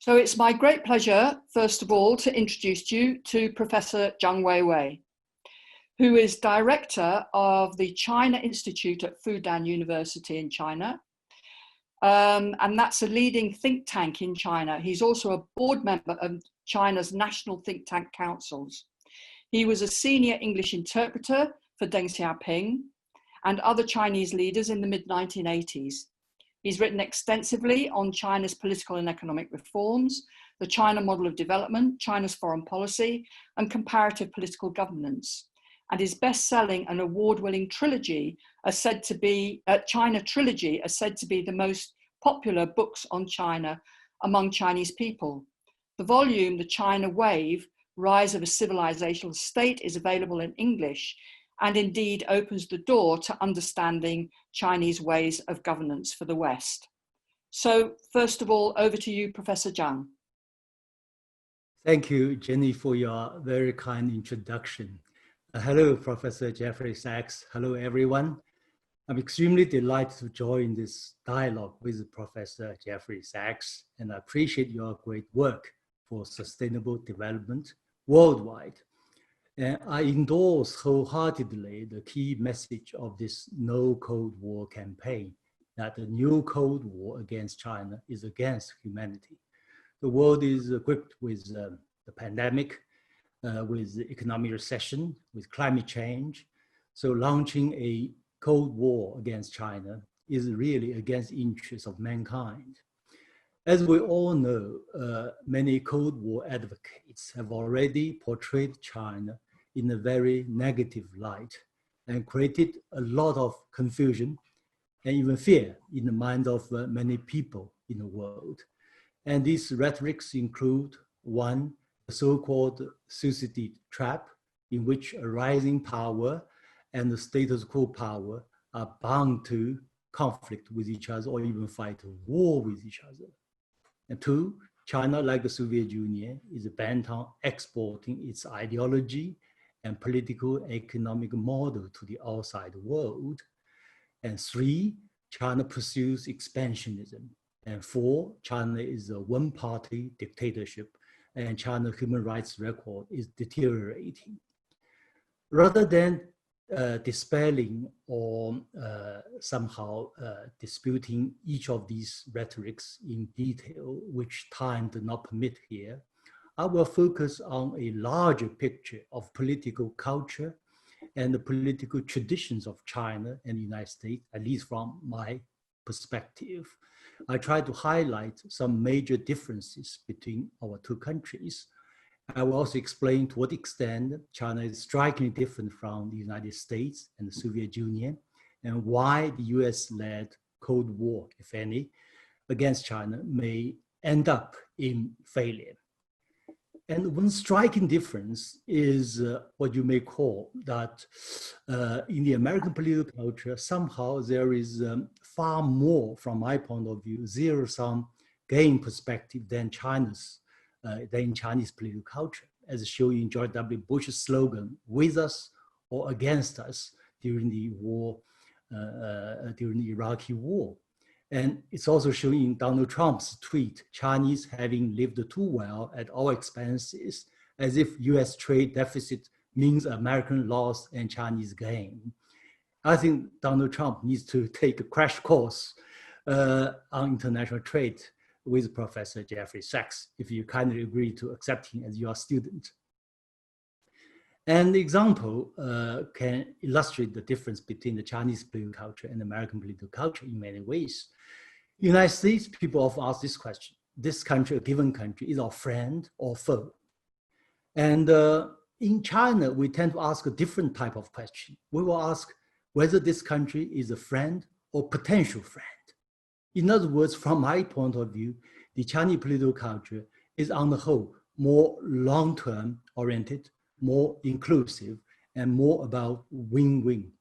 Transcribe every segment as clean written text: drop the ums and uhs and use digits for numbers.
So it's my great pleasure, first of all, to introduce you to Professor Jung Weiwei, who is director of the China Institute at Fudan University in China. And that's a leading think tank in China. He's also a board member of China's national think tank councils. He was a senior English interpreter for Deng Xiaoping and other Chinese leaders in the mid-1980s. He's written extensively on China's political and economic reforms, the China model of development, China's foreign policy, and comparative political governance. And his best-selling and award-winning trilogy are said to be, China Trilogy, are said to be the most popular books on China among Chinese people. The volume, The China Wave, Rise of a Civilizational State, is available in English and indeed opens the door to understanding Chinese ways of governance for the West. So first of all, over to you, Professor Jung. Thank you, Jenny, for your very kind introduction. Hello, Professor Jeffrey Sachs. Hello, everyone. I'm extremely delighted to join this dialogue with Professor Jeffrey Sachs, and I appreciate your great work for sustainable development worldwide. And I endorse wholeheartedly the key message of this No Cold War campaign, that the new Cold War against China is against humanity. The world is equipped with the pandemic, with economic recession, with climate change. So launching a Cold War against China is really against the interests of mankind. As we all know, many Cold War advocates have already portrayed China in a very negative light and created a lot of confusion and even fear in the minds of many people in the world. And these rhetorics include, one, the so-called Thucydides trap, in which a rising power and the status quo power are bound to conflict with each other or even fight a war with each other. And two, China, like the Soviet Union, is bent on exporting its ideology and political economic model to the outside world. And three, China pursues expansionism. And four, China is a one-party dictatorship, and China's human rights record is deteriorating. Rather than dispelling or somehow disputing each of these rhetorics in detail, which time does not permit here, I will focus on a larger picture of political culture and the political traditions of China and the United States, at least from my perspective. I try to highlight some major differences between our two countries. I will also explain to what extent China is strikingly different from the United States and the Soviet Union, and why the US-led Cold War, if any, against China may end up in failure. And one striking difference is what you may call that in the American political culture, somehow there is far more, from my point of view, zero-sum game perspective than Chinese political culture, as shown in George W. Bush's slogan, "With us or against us," during the war, during the Iraqi war. And it's also shown in Donald Trump's tweet, "Chinese having lived too well at our expenses," as if US trade deficit means American loss and Chinese gain. I think Donald Trump needs to take a crash course on international trade with Professor Jeffrey Sachs, if you kindly agree to accept him as your student. An example can illustrate the difference between the Chinese political culture and American political culture in many ways. In the United States, people often ask this question: this country, a given country, is our friend or foe? And in China, we tend to ask a different type of question. We will ask whether this country is a friend or potential friend. In other words, from my point of view, the Chinese political culture is on the whole more long-term oriented, more inclusive, and more about win-win.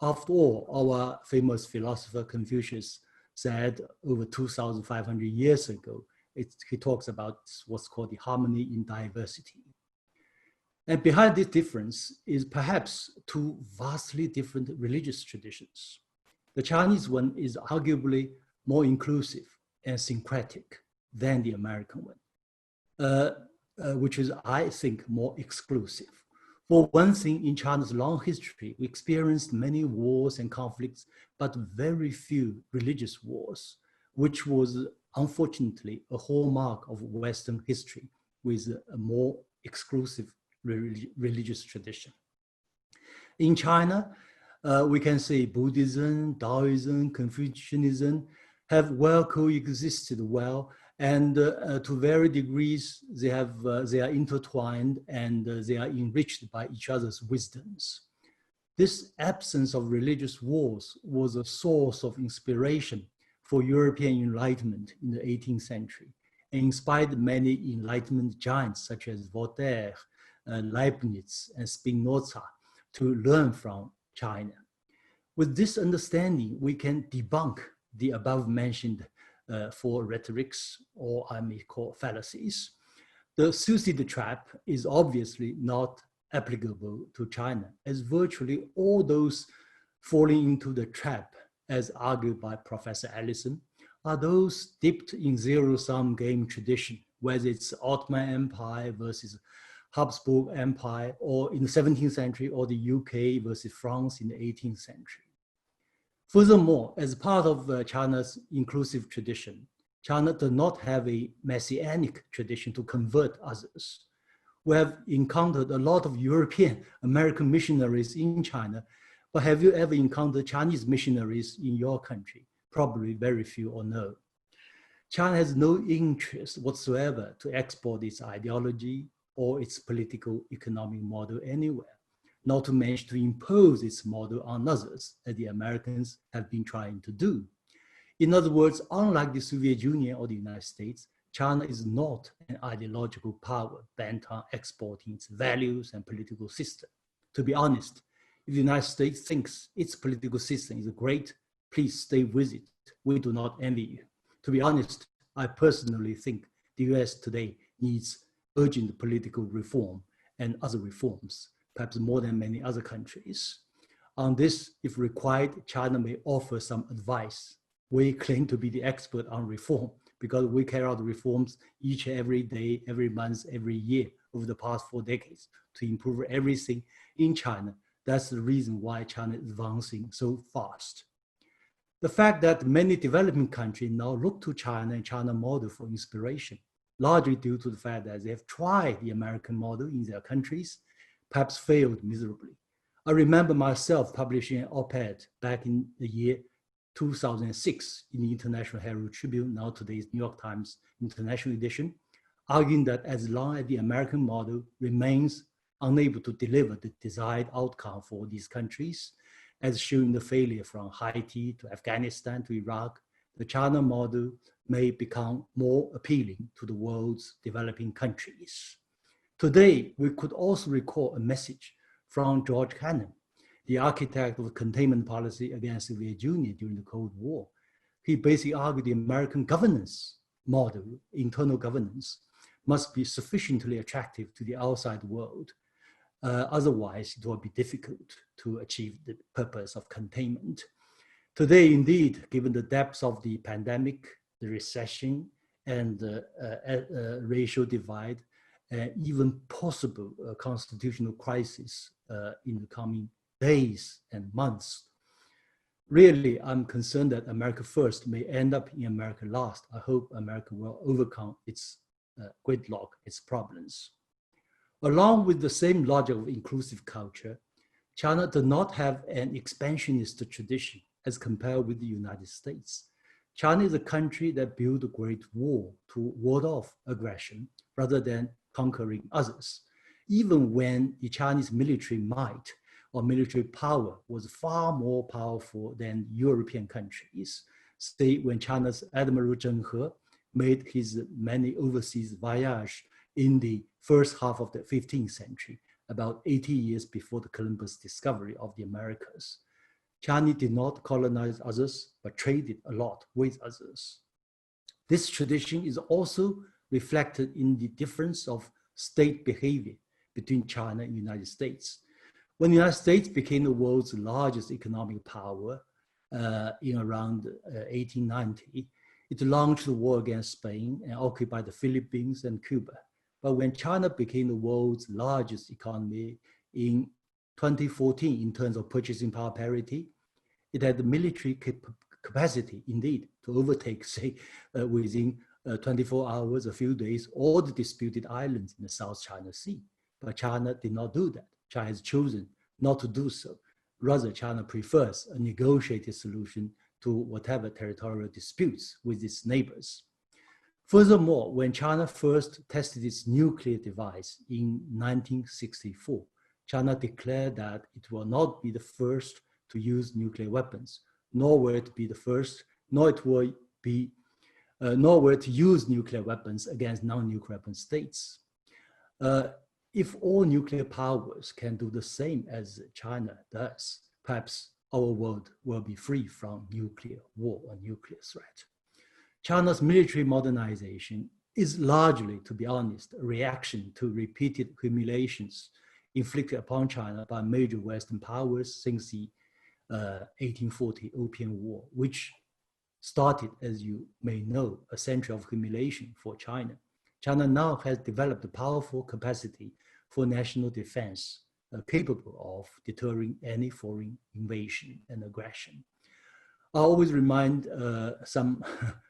After all, our famous philosopher Confucius said over 2,500 years ago, he talks about what's called the harmony in diversity. And behind this difference is perhaps two vastly different religious traditions. The Chinese one is arguably more inclusive and syncretic than the American one. which is, I think, more exclusive. For one thing, in China's long history, we experienced many wars and conflicts, but very few religious wars, which was unfortunately a hallmark of Western history with a more exclusive religious tradition. In China, we can say Buddhism, Taoism, Confucianism have well coexisted well, and to varied degrees, they are intertwined and they are enriched by each other's wisdoms. This absence of religious wars was a source of inspiration for European Enlightenment in the 18th century and inspired many Enlightenment giants such as Voltaire, Leibniz, and Spinoza to learn from China. With this understanding, we can debunk the above-mentioned four rhetorics, or I may call fallacies. The Thucydides trap is obviously not applicable to China, as virtually all those falling into the trap, as argued by Professor Allison, are those dipped in zero-sum game tradition, whether it's Ottoman Empire versus Habsburg Empire, or in the 17th century, or the UK versus France in the 18th century. Furthermore, as part of China's inclusive tradition, China does not have a messianic tradition to convert others. We have encountered a lot of European American missionaries in China, but have you ever encountered Chinese missionaries in your country? Probably very few or no. China has no interest whatsoever to export its ideology or its political economic model anywhere, not to mention to impose its model on others, as the Americans have been trying to do. In other words, unlike the Soviet Union or the United States, China is not an ideological power bent on exporting its values and political system. To be honest, if the United States thinks its political system is great, please stay with it. We do not envy you. To be honest, I personally think the US today needs urgent political reform and other reforms, perhaps more than many other countries. On this, if required, China may offer some advice. We claim to be the expert on reform because we carry out reforms each and every day, every month, every year over the past 4 decades to improve everything in China. That's the reason why China is advancing so fast. The fact that many developing countries now look to China and China model for inspiration, largely due to the fact that they have tried the American model in their countries, perhaps failed miserably. I remember myself publishing an op-ed back in the year 2006 in the International Herald Tribune, now today's New York Times International Edition, arguing that as long as the American model remains unable to deliver the desired outcome for these countries, as shown the failure from Haiti to Afghanistan to Iraq, the China model may become more appealing to the world's developing countries. Today, we could also recall a message from George Kennan, the architect of containment policy against the Soviet Union during the Cold War. He basically argued the American governance model, internal governance, must be sufficiently attractive to the outside world. Otherwise, it will be difficult to achieve the purpose of containment. Today, indeed, given the depths of the pandemic, the recession, and the racial divide, even possible constitutional crisis in the coming days and months. Really, I'm concerned that America first may end up in America last. I hope America will overcome its gridlock, its problems. Along with the same logic of inclusive culture, China does not have an expansionist tradition as compared with the United States. China is a country that built a great wall to ward off aggression rather than conquering others, even when the Chinese military might or military power was far more powerful than European countries. Say when China's Admiral Zheng He made his many overseas voyages in the first half of the 15th century, about 80 years before the Columbus discovery of the Americas. China did not colonize others, but traded a lot with others. This tradition is also reflected in the difference of state behavior between China and the United States. When the United States became the world's largest economic power in around 1890, it launched the war against Spain and occupied the Philippines and Cuba. But when China became the world's largest economy in 2014 in terms of purchasing power parity, it had the military capacity, indeed, to overtake, say, within 24 hours, a few days, all the disputed islands in the South China Sea. But China did not do that. China has chosen not to do so. Rather, China prefers a negotiated solution to whatever territorial disputes with its neighbors. Furthermore, when China first tested its nuclear device in 1964, China declared that it will not be the first to use nuclear weapons, nor will it be the first, nor will it use nuclear weapons against non-nuclear weapon states. If all nuclear powers can do the same as China does, perhaps our world will be free from nuclear war or nuclear threat. China's military modernization is largely, to be honest, a reaction to repeated humiliations inflicted upon China by major Western powers since the 1840 Opium War, which started, as you may know, a century of humiliation for China. China now has developed a powerful capacity for national defense, capable of deterring any foreign invasion and aggression. I always remind some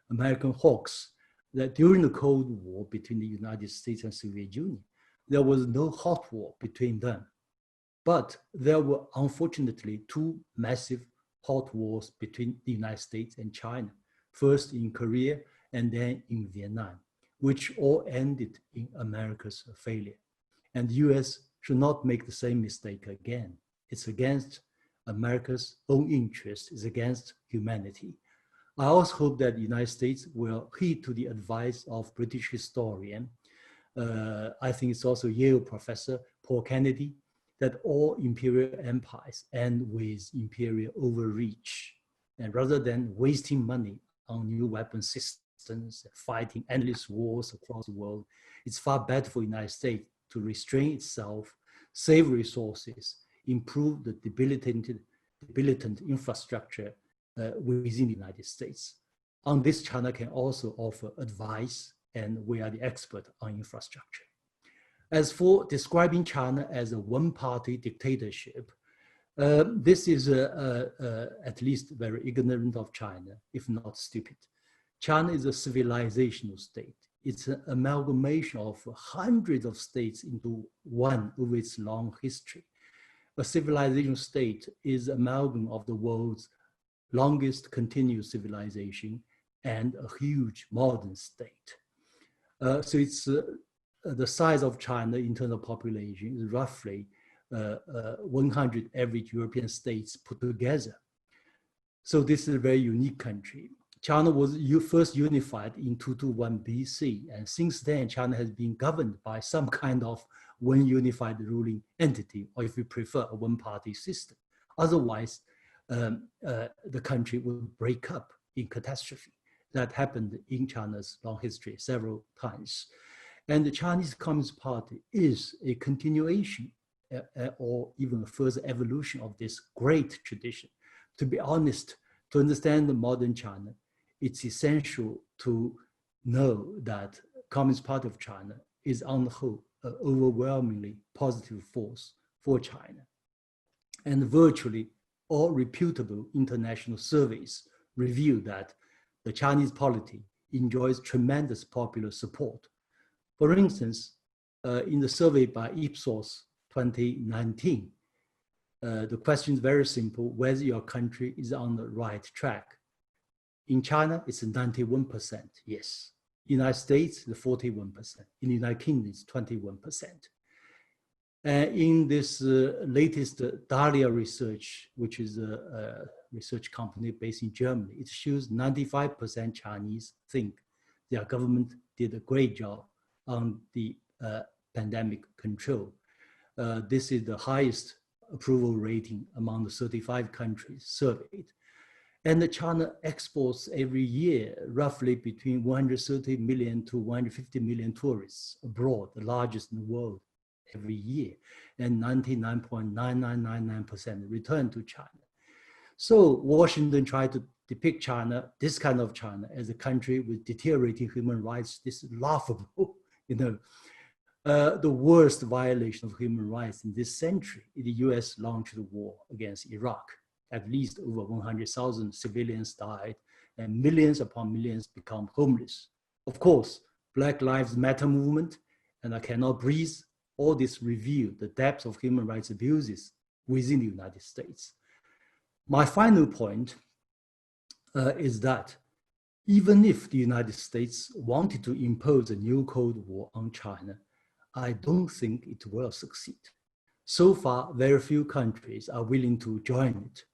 American hawks that during the Cold War between the United States and Soviet Union, there was no hot war between them. But there were unfortunately two massive hot wars between the United States and China, first in Korea and then in Vietnam, which all ended in America's failure. And the US should not make the same mistake again. It's against America's own interest, it's against humanity. I also hope that the United States will heed to the advice of British historian, I think it's also Yale professor Paul Kennedy, that all imperial empires end with imperial overreach. And rather than wasting money on new weapon systems, fighting endless wars across the world, it's far better for the United States to restrain itself, save resources, improve the debilitant infrastructure within the United States. On this, China can also offer advice, and we are the expert on infrastructure. As for describing China as a one-party dictatorship, this is at least very ignorant of China, if not stupid. China is a civilizational state. It's an amalgamation of hundreds of states into one over its long history. A civilizational state is an amalgam of the world's longest continuous civilization and a huge modern state. So it's the size of China in terms of population is roughly 100 average European states put together. So this is a very unique country. China was first unified in 221 BC, and since then China has been governed by some kind of one unified ruling entity, or if you prefer, a one-party system. Otherwise, the country would break up in catastrophe. That happened in China's long history several times. And the Chinese Communist Party is a continuation or even a further evolution of this great tradition. To be honest, to understand the modern China, it's essential to know that Communist Party of China is on the whole an overwhelmingly positive force for China. And virtually all reputable international surveys reveal that the Chinese polity enjoys tremendous popular support. For instance, in the survey by Ipsos 2019, the question is very simple: whether your country is on the right track. In China, it's 91%, yes. United States, the 41%. In the United Kingdom, it's 21%. In this latest Dahlia research, which is a research company based in Germany, it shows 95% Chinese think their government did a great job on the pandemic control. This is the highest approval rating among the 35 countries surveyed. And China exports every year roughly between 130 million to 150 million tourists abroad, the largest in the world every year, and 99.9999% return to China. So Washington tried to depict China, this kind of China, as a country with deteriorating human rights. This is laughable, you know. the worst violation of human rights in this century, the US launched a war against Iraq. At least over 100,000 civilians died and millions upon millions become homeless. Of course, Black Lives Matter movement and I Cannot Breathe, all this reveal the depth of human rights abuses within the United States. My final point is that even if the United States wanted to impose a new Cold War on China, I don't think it will succeed. So far, very few countries are willing to join it.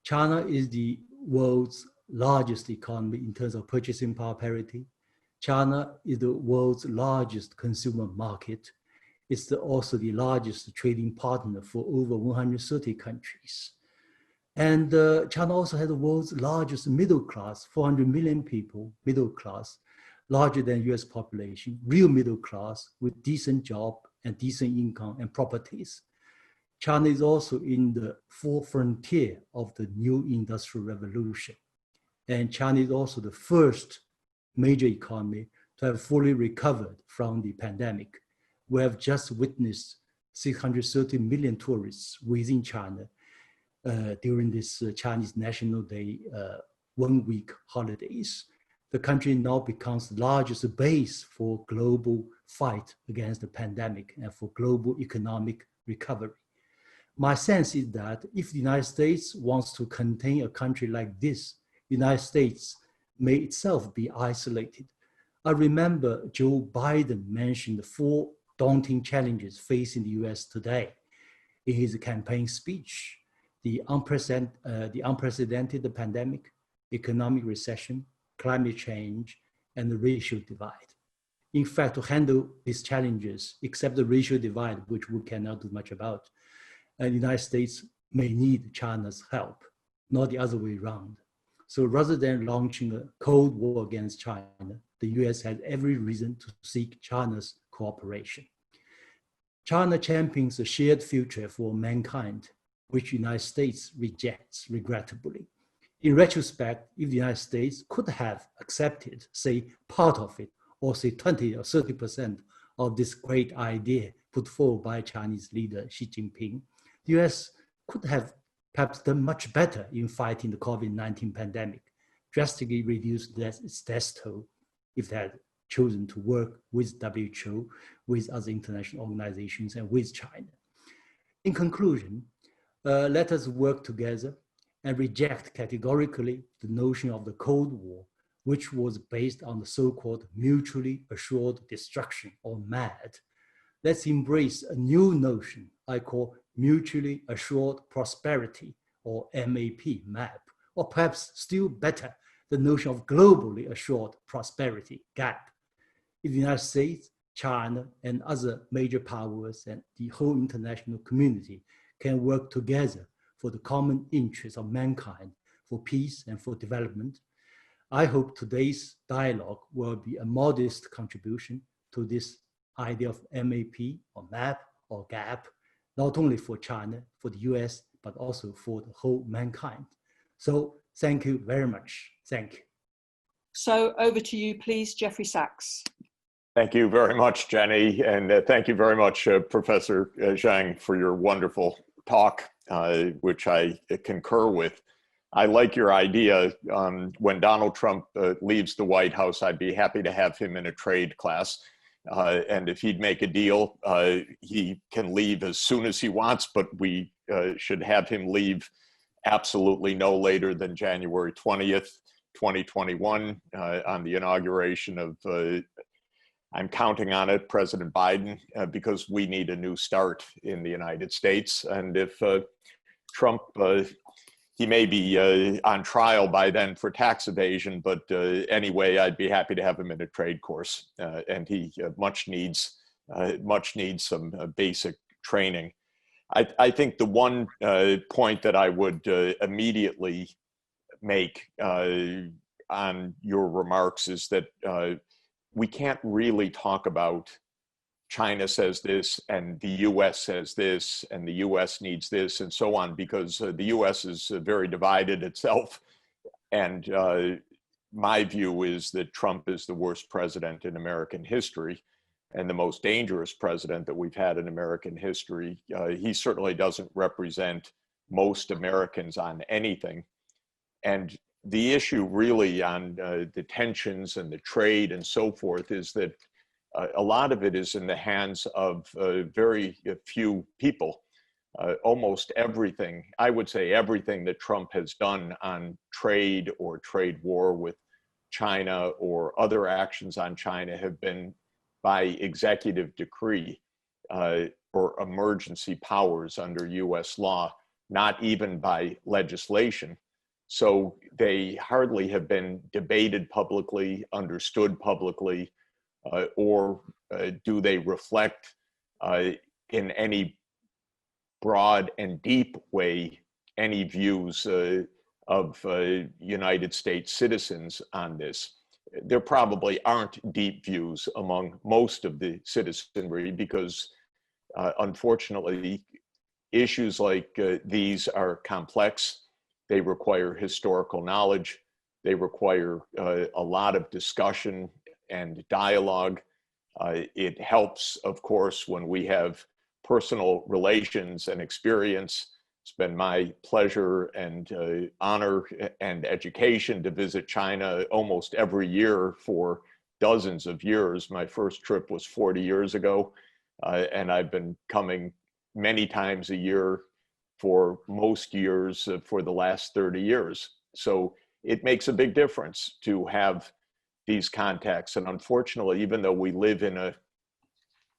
China is the world's largest economy in terms of purchasing power parity. China is the world's largest consumer market. It's also the largest trading partner for over 130 countries. And China also has the world's largest middle class, 400 million people, middle class, larger than US population, real middle class with decent job and decent income and properties. China is also in the fourth frontier of the new industrial revolution. And China is also the first major economy to have fully recovered from the pandemic. We have just witnessed 630 million tourists within China during this Chinese National Day 1 week holidays. The country now becomes the largest base for global fight against the pandemic and for global economic recovery. My sense is that if the United States wants to contain a country like this, the United States may itself be isolated. I remember Joe Biden mentioned the 4 daunting challenges facing the US today in his campaign speech: the unprecedented pandemic, economic recession, climate change, and the racial divide. In fact, to handle these challenges, except the racial divide, which we cannot do much about, the United States may need China's help, not the other way around. So rather than launching a Cold War against China, the US has every reason to seek China's cooperation. China champions a shared future for mankind, which the United States rejects, regrettably. In retrospect, if the United States could have accepted, say, part of it, or say 20 or 30% of this great idea put forward by Chinese leader Xi Jinping, the US could have perhaps done much better in fighting the COVID-19 pandemic, drastically reduced its death toll if they had chosen to work with WHO, with other international organizations, and with China. In conclusion, let us work together and reject categorically the notion of the Cold War, which was based on the so-called mutually assured destruction, or MAD. Let's embrace a new notion I call mutually assured prosperity, or MAP, or perhaps still better, the notion of globally assured prosperity, GAP. If the United States, China, and other major powers and the whole international community can work together for the common interests of mankind, for peace and for development, I hope today's dialogue will be a modest contribution to this idea of MAP or MAP or GAP, not only for China, for the US, but also for the whole mankind. So thank you very much. Thank you. So over to you, please, Jeffrey Sachs. Thank you very much, Jenny. And thank you very much, Professor Zhang, for your wonderful talk, which I concur with. I like your idea. When Donald Trump leaves the White House, I'd be happy to have him in a trade class. And if he'd make a deal, he can leave as soon as he wants, but we should have him leave absolutely no later than January 20th, 2021, on the inauguration of, I'm counting on it, President Biden, because we need a new start in the United States. And if Trump, he may be on trial by then for tax evasion, but anyway, I'd be happy to have him in a trade course. And he much needs some basic training. I think the one point that I would immediately make on your remarks is that we can't really talk about China says this and the US says this and the US needs this and so on, because the US is very divided itself. And my view is that Trump is the worst president in American history. and the most dangerous president that we've had in American history. He certainly doesn't represent most Americans on anything. And the issue really on the tensions and the trade and so forth is that a lot of it is in the hands of very few people. Almost everything, I would say everything that Trump has done on trade or trade war with China or other actions on China have been by executive decree or emergency powers under US law, not even by legislation. So they hardly have been debated publicly, understood publicly, or do they reflect in any broad and deep way any views of United States citizens on this. There probably aren't deep views among most of the citizenry because unfortunately issues like these are complex. They require historical knowledge. They require a lot of discussion and dialogue. It helps, of course, when we have personal relations and experience. It's been my pleasure and honor and education to visit China almost every year for dozens of years. My first trip was 40 years ago, and I've been coming many times a year for most years for the last 30 years. So it makes a big difference to have these contacts. And unfortunately, even though we live in a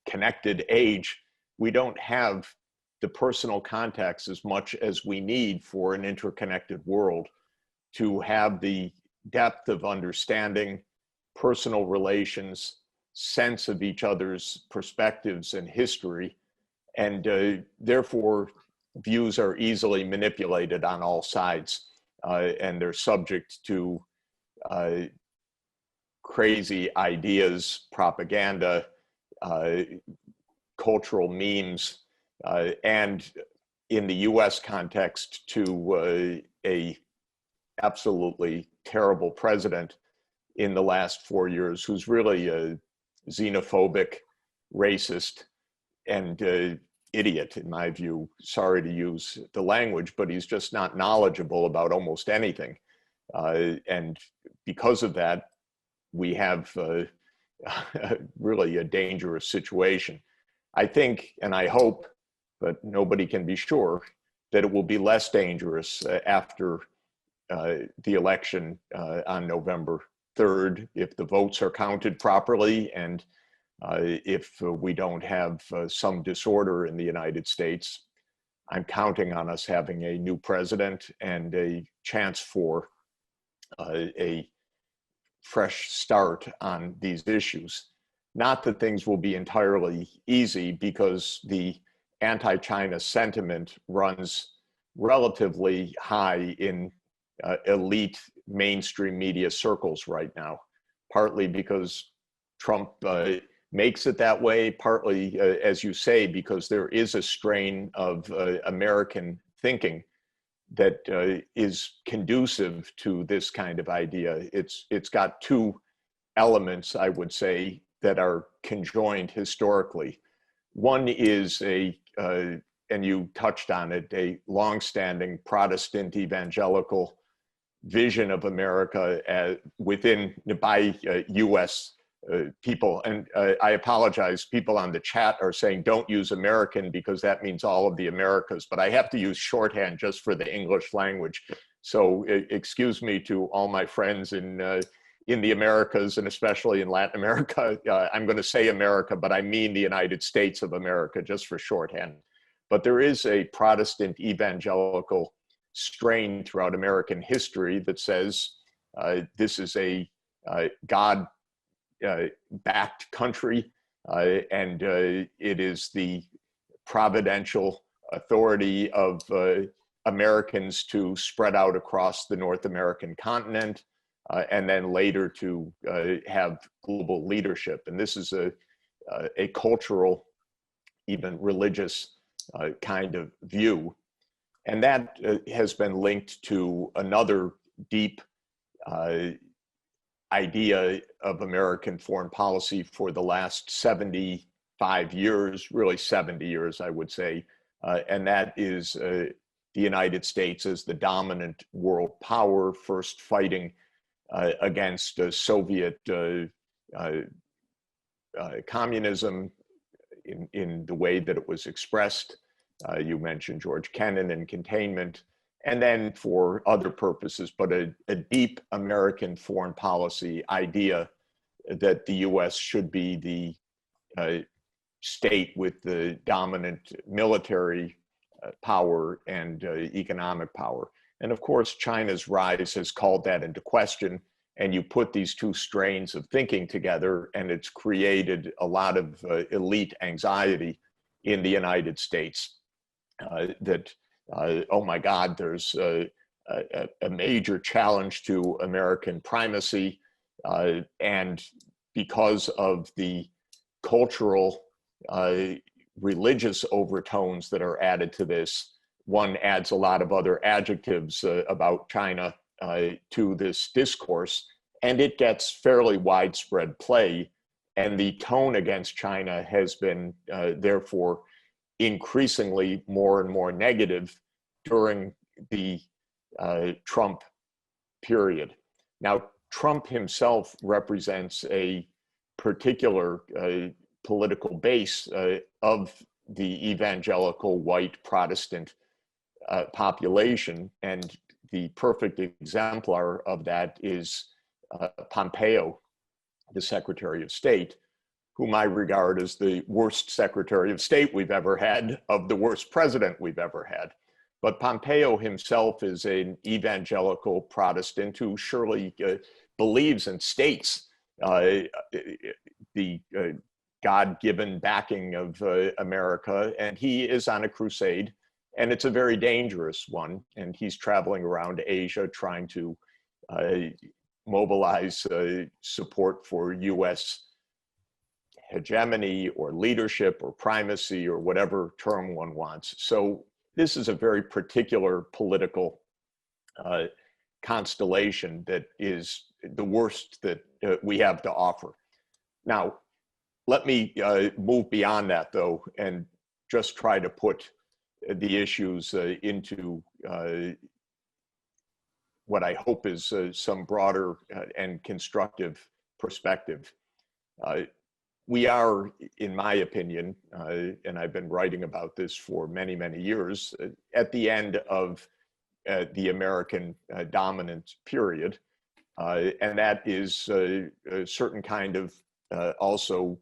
connected age, we don't have the personal contacts as much as we need for an interconnected world to have the depth of understanding, personal relations, sense of each other's perspectives and history. And therefore, views are easily manipulated on all sides, and they're subject to crazy ideas, propaganda, cultural memes, and in the US context to a absolutely terrible president in the last 4 years who's really a xenophobic, racist, and idiot, in my view. Sorry to use the language, but he's just not knowledgeable about almost anything. And because of that, we have really a dangerous situation. I think, and I hope, but nobody can be sure, that it will be less dangerous after the election on November 3rd, if the votes are counted properly and if we don't have some disorder in the United States. I'm counting on us having a new president and a chance for a fresh start on these issues. Not that things will be entirely easy, because the anti-China sentiment runs relatively high in elite mainstream media circles right now, partly because Trump makes it that way, partly, as you say, because there is a strain of American thinking that is conducive to this kind of idea. It's got two elements, I would say, that are conjoined historically. One is and you touched on it, a longstanding Protestant evangelical vision of America by U.S. People. And I apologize, people on the chat are saying don't use American because that means all of the Americas, but I have to use shorthand just for the English language. So excuse me to all my friends in the Americas, and especially in Latin America. I'm going to say America, but I mean the United States of America, just for shorthand. But there is a Protestant evangelical strain throughout American history that says this is a God-backed country, and it is the providential authority of Americans to spread out across the North American continent, and then later to have global leadership. And this is a cultural, even religious kind of view. And that has been linked to another deep idea of American foreign policy for the last 75 years, really 70 years, I would say, and that is the United States as the dominant world power, first fighting against Soviet communism in the way that it was expressed. You mentioned George Kennan and containment, and then for other purposes, but a deep American foreign policy idea that the US should be the state with the dominant military power and economic power. And of course, China's rise has called that into question. And you put these two strains of thinking together, and it's created a lot of elite anxiety in the United States that, oh my God, there's a major challenge to American primacy. And because of the cultural, religious overtones that are added to this, one adds a lot of other adjectives about China to this discourse, and it gets fairly widespread play. And the tone against China has been, therefore, increasingly more and more negative during the Trump period. Now, Trump himself represents a particular political base of the evangelical white Protestant population, and the perfect exemplar of that is Pompeo, the Secretary of State, whom I regard as the worst Secretary of State we've ever had, of the worst president we've ever had. But Pompeo himself is an evangelical Protestant who surely believes and states the God-given backing of America, and he is on a crusade. And it's a very dangerous one. And he's traveling around Asia trying to mobilize support for US hegemony or leadership or primacy or whatever term one wants. So this is a very particular political constellation that is the worst that we have to offer. Now, let me move beyond that, though, and just try to put the issues into what I hope is some broader and constructive perspective. We are, in my opinion, and I've been writing about this for many, many years, at the end of the American dominance period. And that is a certain kind of also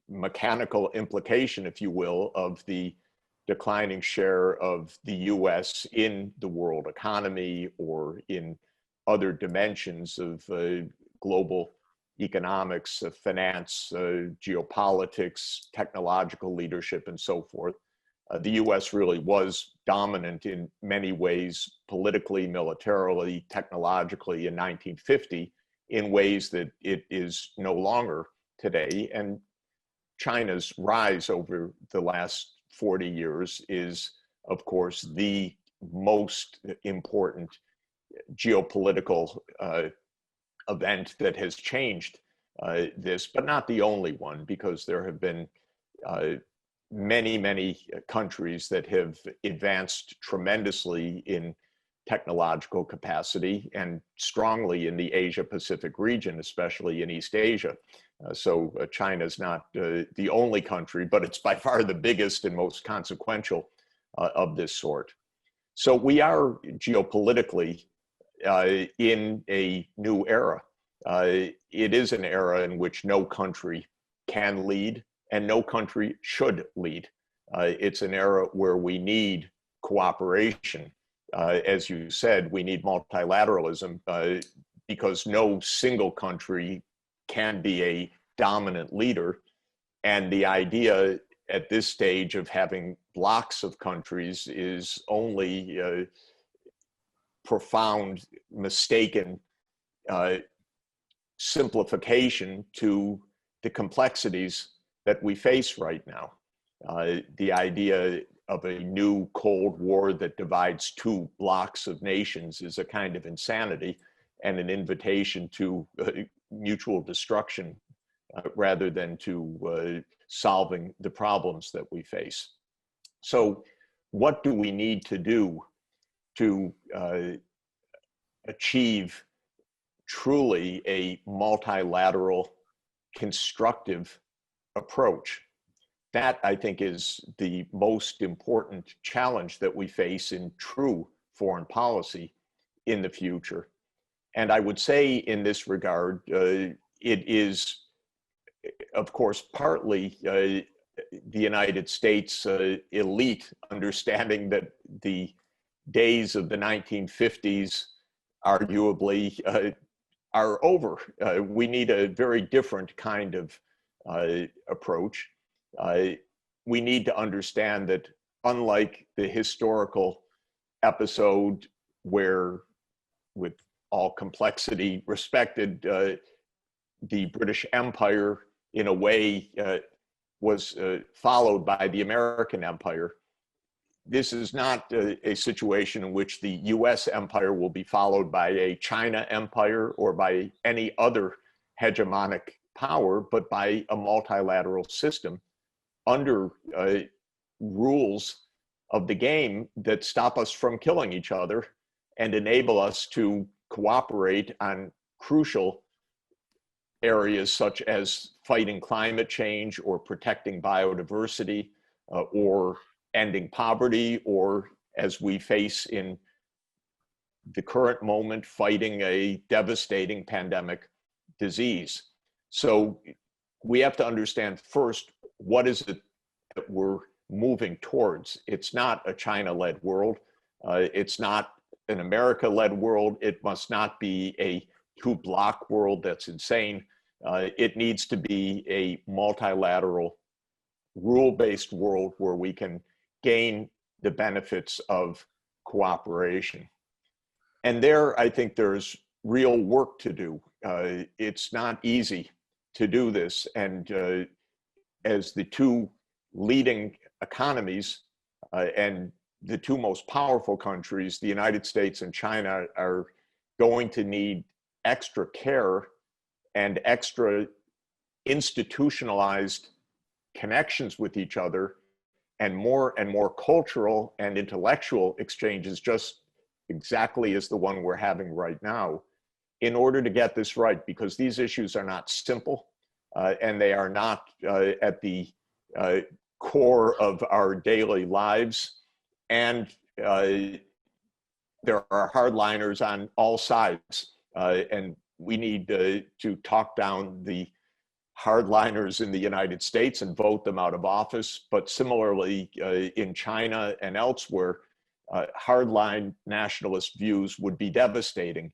mechanical implication, if you will, of the declining share of the US in the world economy or in other dimensions of global economics, finance, geopolitics, technological leadership, and so forth. The US really was dominant in many ways, politically, militarily, technologically in 1950, in ways that it is no longer today. And China's rise over the last 40 years is, of course, the most important geopolitical event that has changed this, but not the only one, because there have been many, many countries that have advanced tremendously in technological capacity and strongly in the Asia-Pacific region, especially in East Asia. So China is not the only country, but it's by far the biggest and most consequential of this sort. So we are geopolitically in a new era. It is an era in which no country can lead and no country should lead. It's an era where we need cooperation. As you said, we need multilateralism because no single country can be a dominant leader. And the idea at this stage of having blocks of countries is only profound, mistaken simplification to the complexities that we face right now. The idea of a new Cold War that divides two blocks of nations is a kind of insanity. and an invitation to mutual destruction rather than to solving the problems that we face. So what do we need to do to achieve truly a multilateral, constructive approach? That, I think, is the most important challenge that we face in true foreign policy in the future. And I would say in this regard, it is, of course, partly the United States elite understanding that the days of the 1950s arguably are over. We need a very different kind of approach. We need to understand that unlike the historical episode where, with all complexity respected, the British Empire in a way was followed by the American Empire, this is not a situation in which the US empire will be followed by a China empire or by any other hegemonic power, but by a multilateral system under rules of the game that stop us from killing each other and enable us to cooperate on crucial areas such as fighting climate change or protecting biodiversity or ending poverty, or as we face in the current moment, fighting a devastating pandemic disease. So we have to understand first, what is it that we're moving towards? It's not a China-led world. It's not an America-led world. It must not be a two-block world that's insane. It needs to be a multilateral, rule-based world where we can gain the benefits of cooperation. And there, I think there's real work to do. It's not easy to do this. And as the two leading economies and the two most powerful countries, the United States and China, are going to need extra care and extra institutionalized connections with each other, and more cultural and intellectual exchanges, just exactly as the one we're having right now, in order to get this right, because these issues are not simple and they are not at the core of our daily lives. And there are hardliners on all sides, and we need to talk down the hardliners in the United States and vote them out of office. But similarly, in China and elsewhere, hardline nationalist views would be devastating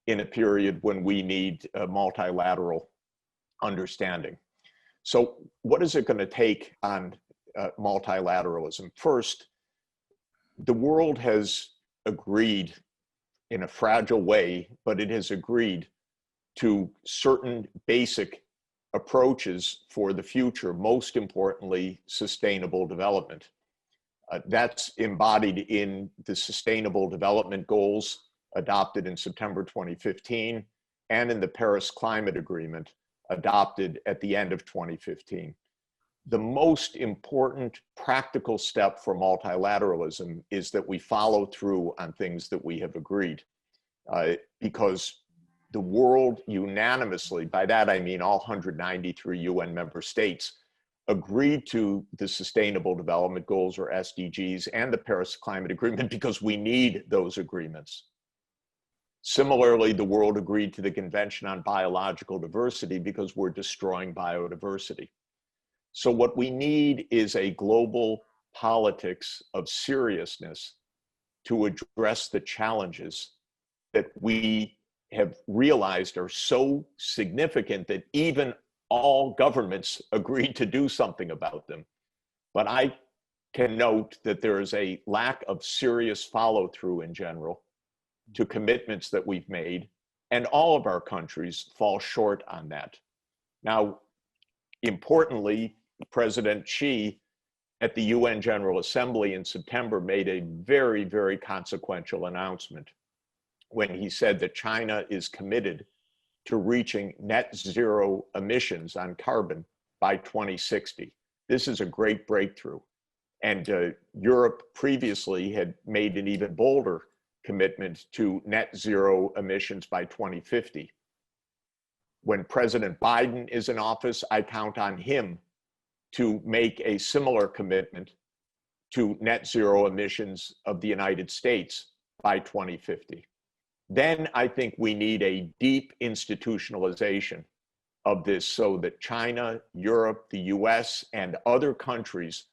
in a period when we need a multilateral understanding. So what is it going to take on multilateralism? First, the world has agreed in a fragile way, but it has agreed to certain basic approaches for the future, most importantly, sustainable development. That's embodied in the Sustainable Development Goals adopted in September 2015 and in the Paris Climate Agreement adopted at the end of 2015. The most important practical step for multilateralism is that we follow through on things that we have agreed, because the world unanimously, by that I mean all 193 UN member states, agreed to the Sustainable Development Goals, or SDGs, and the Paris Climate Agreement because we need those agreements. Similarly, the world agreed to the Convention on Biological Diversity because we're destroying biodiversity. So what we need is a global politics of seriousness to address the challenges that we have realized are so significant that even all governments agreed to do something about them. But I can note that there is a lack of serious follow-through in general to commitments that we've made, and all of our countries fall short on that. Now, importantly, President Xi at the UN General Assembly in September made a very, very consequential announcement, when he said that China is committed to reaching net zero emissions on carbon by 2060. This is a great breakthrough. And Europe previously had made an even bolder commitment to net zero emissions by 2050. When President Biden is in office, I count on him to make a similar commitment to net zero emissions of the United States by 2050. Then I think we need a deep institutionalization of this so that China, Europe, the US, and other countries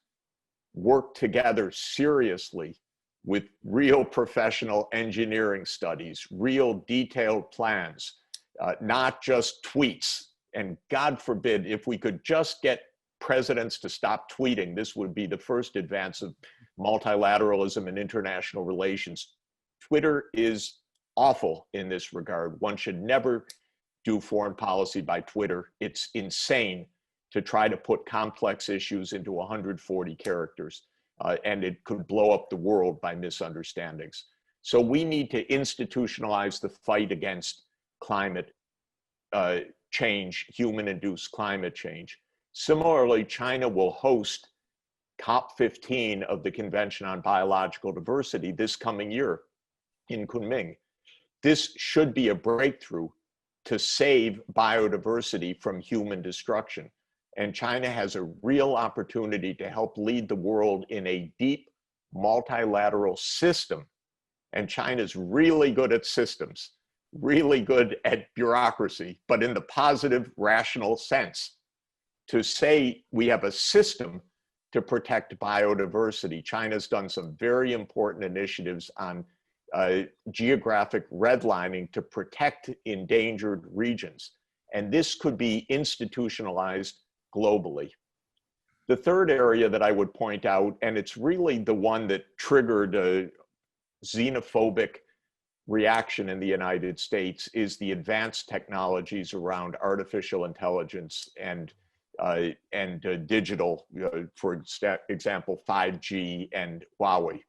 work together seriously with real professional engineering studies, real detailed plans, not just tweets. And God forbid, if we could just get presidents to stop tweeting, this would be the first advance of multilateralism and international relations. Twitter is awful in this regard. One should never do foreign policy by Twitter. It's insane to try to put complex issues into 140 characters, and it could blow up the world by misunderstandings. So we need to institutionalize the fight against climate change, human-induced climate change. Similarly, China will host COP15 of the Convention on Biological Diversity this coming year in Kunming. This should be a breakthrough to save biodiversity from human destruction. And China has a real opportunity to help lead the world in a deep multilateral system. And China's really good at systems, really good at bureaucracy, but in the positive, rational sense. To say we have a system to protect biodiversity. China's done some very important initiatives on geographic redlining to protect endangered regions. And this could be institutionalized globally. The third area that I would point out, and it's really the one that triggered a xenophobic reaction in the United States, is the advanced technologies around artificial intelligence and digital, for example, 5G and Huawei.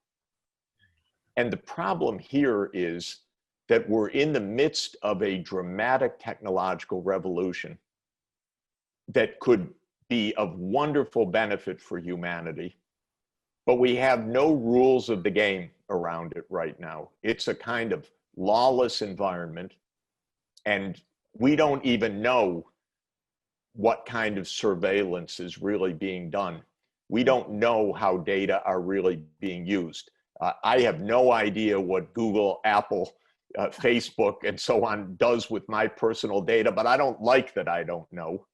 And the problem here is that we're in the midst of a dramatic technological revolution that could be of wonderful benefit for humanity, but we have no rules of the game around it right now. It's a kind of lawless environment, and we don't even know what kind of surveillance is really being done. We don't know how data are really being used. I have no idea what Google, Apple, Facebook, and so on does with my personal data, but I don't like that I don't know.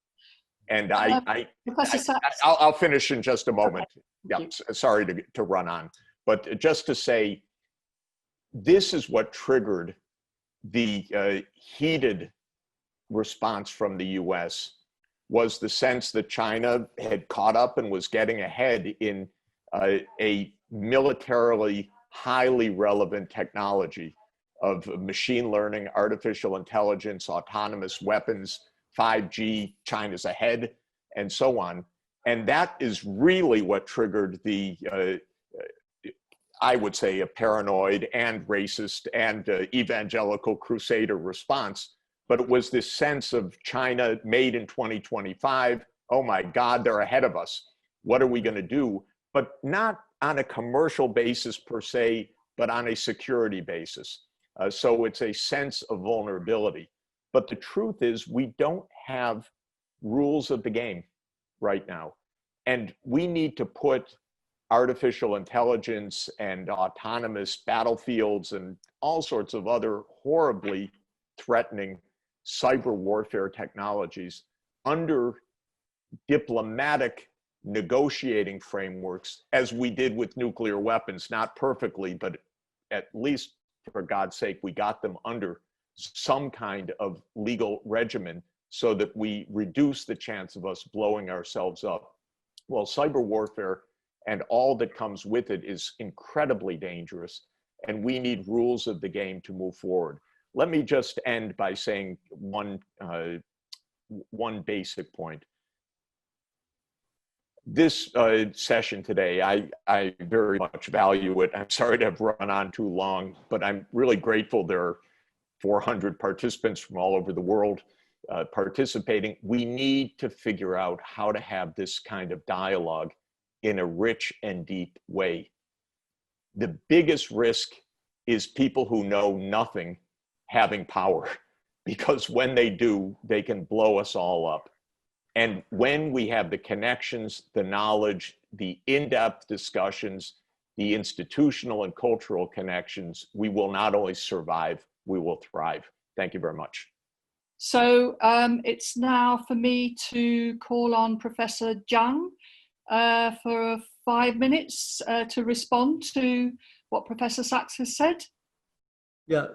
And I'll finish in just a moment. Okay. Yeah, sorry to run on, but just to say, this is what triggered the heated response from the US, was the sense that China had caught up and was getting ahead in a militarily highly relevant technology of machine learning, artificial intelligence, autonomous weapons, 5G, China's ahead, and so on. And that is really what triggered the, I would say, a paranoid and racist and evangelical crusader response. But it was this sense of China made in 2025. Oh my God, they're ahead of us. What are we going to do? But not on a commercial basis per se, but on a security basis. So it's a sense of vulnerability. But the truth is, we don't have rules of the game right now. And we need to put artificial intelligence and autonomous battlefields and all sorts of other horribly threatening cyber warfare technologies under diplomatic negotiating frameworks, as we did with nuclear weapons, not perfectly, but at least, for God's sake, we got them under some kind of legal regimen so that we reduce the chance of us blowing ourselves up. Well, cyber warfare and all that comes with it is incredibly dangerous, and we need rules of the game to move forward. Let me just end by saying one basic point. This session today, I very much value it. I'm sorry to have run on too long, but I'm really grateful there are 400 participants from all over the world participating. We need to figure out how to have this kind of dialogue in a rich and deep way. The biggest risk is people who know nothing having power, because when they do, they can blow us all up. And when we have the connections, the knowledge, the in-depth discussions, the institutional and cultural connections, we will not only survive, we will thrive. Thank you very much. So it's now for me to call on Professor Jung for 5 minutes to respond to what Professor Sachs has said. Yeah,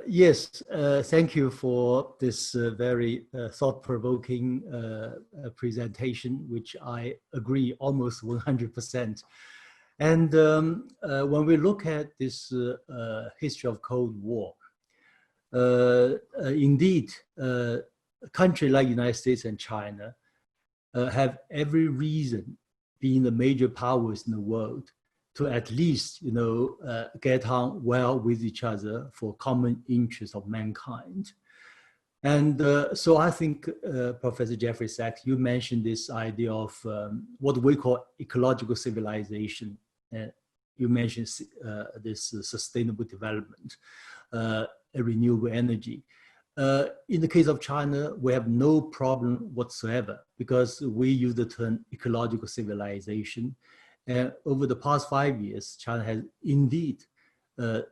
yes, thank you for this very thought-provoking presentation, which I agree almost 100%. And when we look at this history of Cold War, indeed, a country like United States and China have every reason, being the major powers in the world, to at least, get on well with each other for common interests of mankind. And so I think, Professor Jeffrey Sachs, you mentioned this idea of what we call ecological civilization. You mentioned this sustainable development, renewable energy. In the case of China, we have no problem whatsoever because we use the term ecological civilization. And over the past 5 years, China has indeed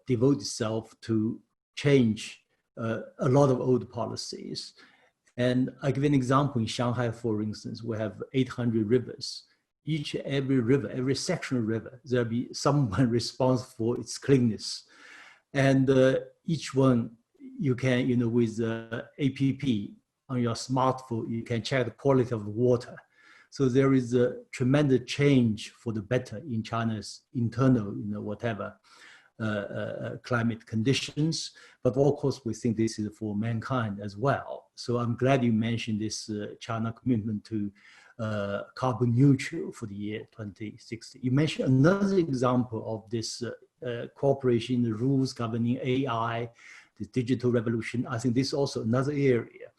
devoted itself to change a lot of old policies. And I give an example. In Shanghai, for instance, we have 800 rivers. Every river, every section of river, there'll be someone responsible for its cleanness. And each one, you can, with app on your smartphone, you can check the quality of the water. So there is a tremendous change for the better in China's internal, climate conditions. But of course, we think this is for mankind as well. So I'm glad you mentioned this China commitment to carbon neutral for the year 2060. You mentioned another example of this cooperation, the rules governing AI, the digital revolution. I think this is also another area.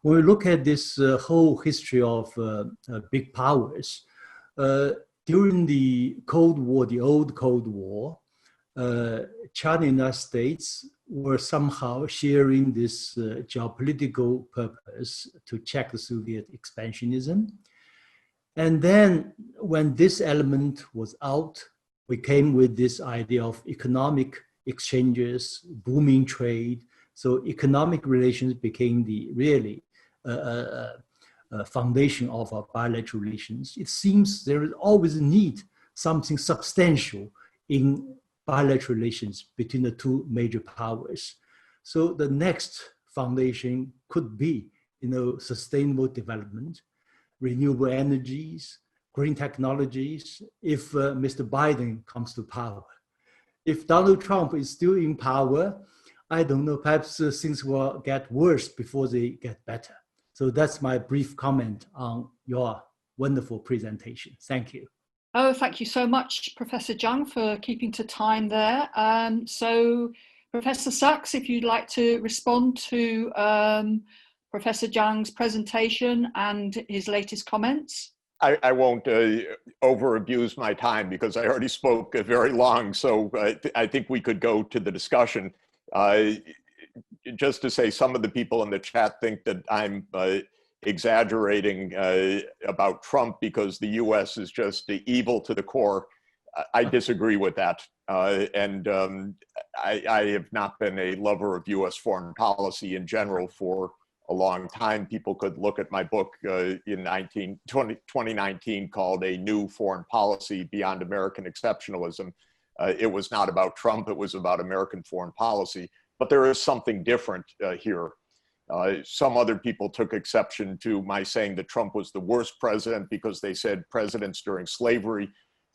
When we look at this whole history of big powers, during the Cold War, the old Cold War, China and the United States were somehow sharing this geopolitical purpose to check the Soviet expansionism. And then when this element was out, we came with this idea of economic exchanges, booming trade. So economic relations became the really foundation of our bilateral relations. It seems there is always a need, something substantial in bilateral relations between the two major powers. So the next foundation could be, sustainable development, renewable energies, green technologies, if Mr. Biden comes to power. If Donald Trump is still in power, I don't know, perhaps things will get worse before they get better. So that's my brief comment on your wonderful presentation. Thank you. Oh, thank you so much, Professor Jung, for keeping to time there. So, Professor Sachs, if you'd like to respond to Professor Jung's presentation and his latest comments. I won't over-abuse my time because I already spoke very long, so I think we could go to the discussion. Just to say, some of the people in the chat think that I'm exaggerating about Trump because the US is just evil to the core. I disagree with that. I have not been a lover of US foreign policy in general for a long time. People could look at my book in 2019 called A New Foreign Policy Beyond American Exceptionalism. It was not about Trump, it was about American foreign policy. But there is something different here. Some other people took exception to my saying that Trump was the worst president because they said presidents during slavery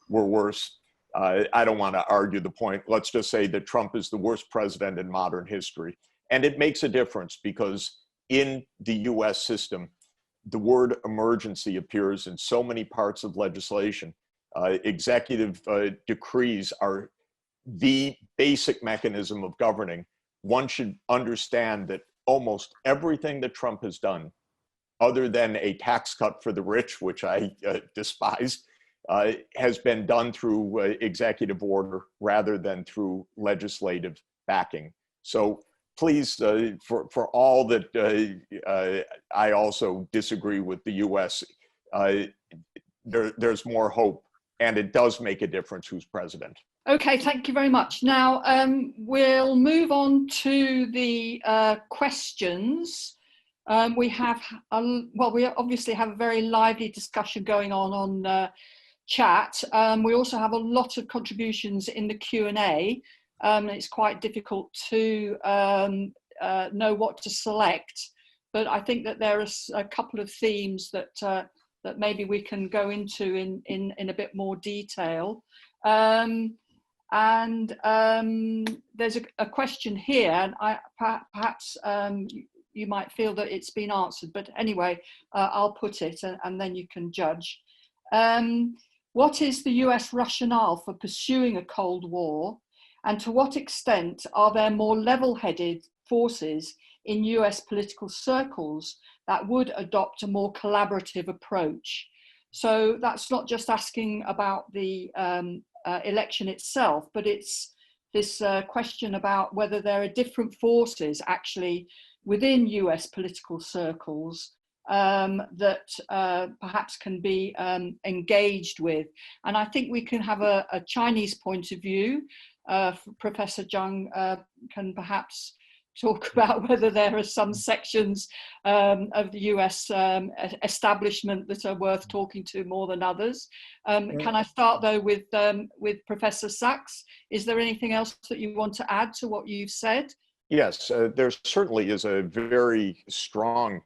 were worse. I don't want to argue the point. Let's just say that Trump is the worst president in modern history. And it makes a difference because in the US system, the word emergency appears in so many parts of legislation. Executive decrees are the basic mechanism of governing. one should understand that almost everything that Trump has done, other than a tax cut for the rich, which I despise, has been done through executive order rather than through legislative backing. So please, for all that I also disagree with the US, there's more hope, and it does make a difference who's president. Okay, thank you very much. Now, we'll move on to the questions. We obviously have a very lively discussion going on chat. We also have a lot of contributions in the Q&A. It's quite difficult to know what to select, but I think that there are a couple of themes that that maybe we can go into in a bit more detail. There's a question here, and perhaps you might feel that it's been answered, but anyway, I'll put it and then you can judge. What is the US rationale for pursuing a Cold War, and to what extent are there more level-headed forces in US political circles that would adopt a more collaborative approach? So that's not just asking about the election itself, but it's this question about whether there are different forces actually within US political circles that perhaps can be engaged with. And I think we can have a Chinese point of view. Professor Jung can perhaps talk about whether there are some sections of the US establishment that are worth talking to more than others. Can I start though with Professor Sachs? Is there anything else that you want to add to what you've said? Yes, there certainly is a very strong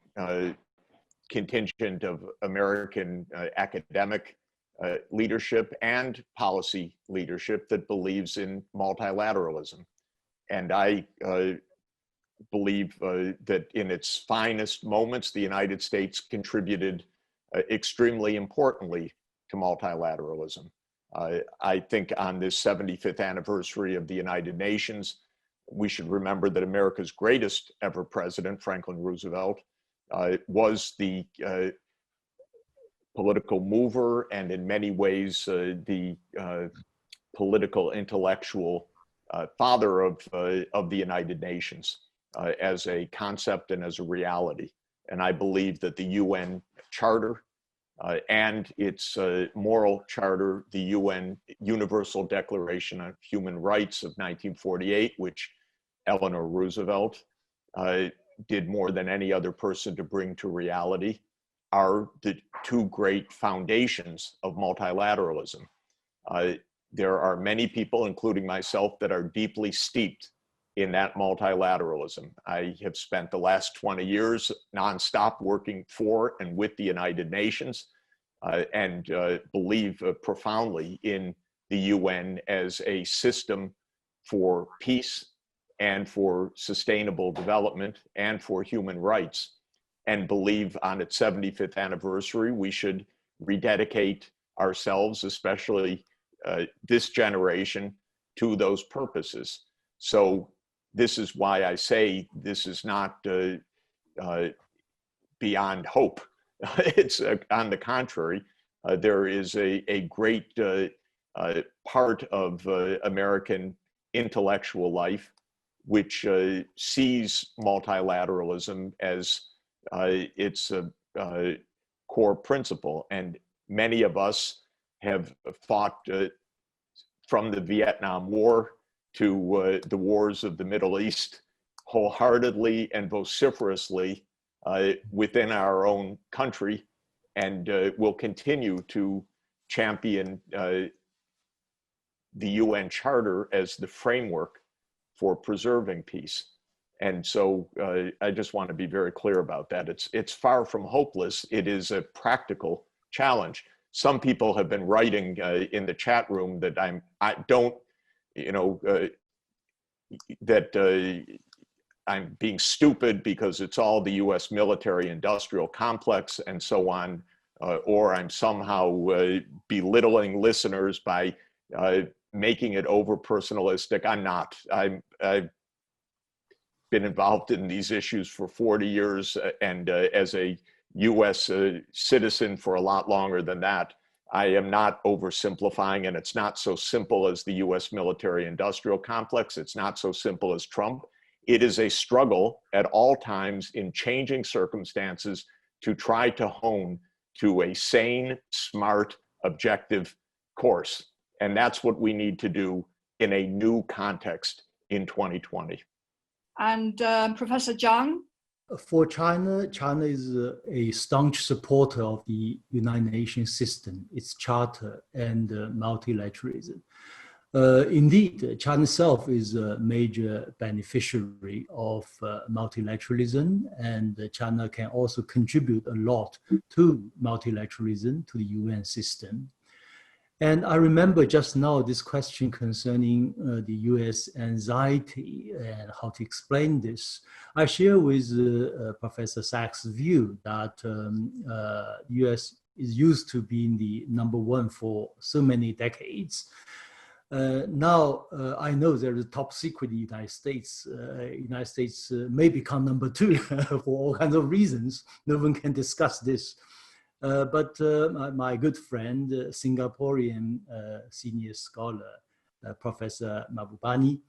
contingent of American academic leadership and policy leadership that believes in multilateralism. And I believe that in its finest moments, the United States contributed extremely importantly to multilateralism. I think on this 75th anniversary of the United Nations, we should remember that America's greatest ever president, Franklin Roosevelt, was the political mover and in many ways the political intellectual father of the United Nations as a concept and as a reality. And I believe that the UN Charter and its moral charter, the UN Universal Declaration of Human Rights of 1948, which Eleanor Roosevelt did more than any other person to bring to reality, are the two great foundations of multilateralism. There are many people, including myself, that are deeply steeped in that multilateralism. I have spent the last 20 years nonstop working for and with the United Nations and believe profoundly in the UN as a system for peace and for sustainable development and for human rights, and believe on its 75th anniversary, we should rededicate ourselves, especially this generation, to those purposes. So this is why I say this is not beyond hope. It's on the contrary, there is a great part of American intellectual life which sees multilateralism as its core principle. And many of us have fought from the Vietnam War to the wars of the Middle East wholeheartedly and vociferously within our own country, and will continue to champion the UN Charter as the framework for preserving peace. And so I just want to be very clear about that. It's far from hopeless. It is a practical challenge. Some people have been writing in the chat room that I'm being stupid because it's all the US military industrial complex and so on, or I'm somehow belittling listeners by making it over personalistic. I'm not. been involved in these issues for 40 years and as a US citizen for a lot longer than that. I am not oversimplifying, and it's not so simple as the US military-industrial complex. It's not so simple as Trump. It is a struggle at all times in changing circumstances to try to hone to a sane, smart, objective course. And that's what we need to do in a new context in 2020. And Professor Jung? For China, China is a staunch supporter of the United Nations system, its charter and multilateralism. Indeed, China itself is a major beneficiary of multilateralism, and China can also contribute a lot to multilateralism, to the UN system. And I remember just now this question concerning the US anxiety and how to explain this. I share with Professor Sachs' view that US is used to being the number one for so many decades. Now, I know there is a top secret in the United States. United States may become number two for all kinds of reasons. No one can discuss this. But my good friend, Singaporean senior scholar, Professor Mahbubani,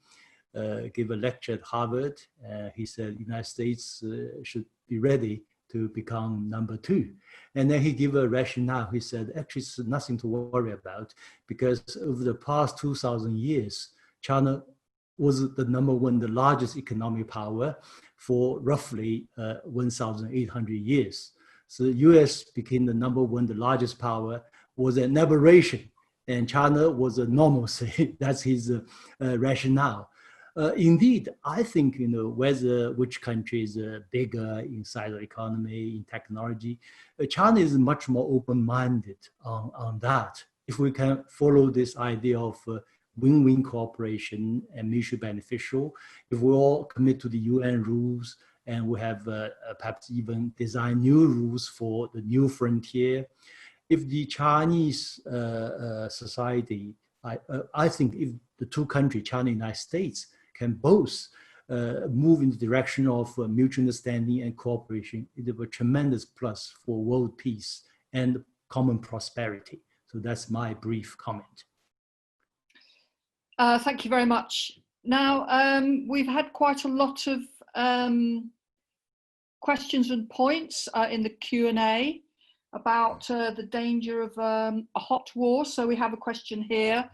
gave a lecture at Harvard. He said the United States should be ready to become number two. And then he gave a rationale. He said, actually, it's nothing to worry about, because over the past 2,000 years, China was the number one, the largest economic power for roughly 1,800 years. So the US became the number one, the largest power, was an aberration, and China was a normalcy. That's his rationale. Indeed, I think, which country is bigger in size of economy, in technology, China is much more open-minded on that. If we can follow this idea of win-win cooperation and mutually beneficial, if we all commit to the UN rules, and we have perhaps even design new rules for the new frontier. If the Chinese society, I think if the two countries, China and the United States, can both move in the direction of mutual understanding and cooperation, it will be a tremendous plus for world peace and common prosperity. So that's my brief comment. Thank you very much. Now, we've had quite a lot of questions and points in the Q&A about the danger of a hot war. So we have a question here.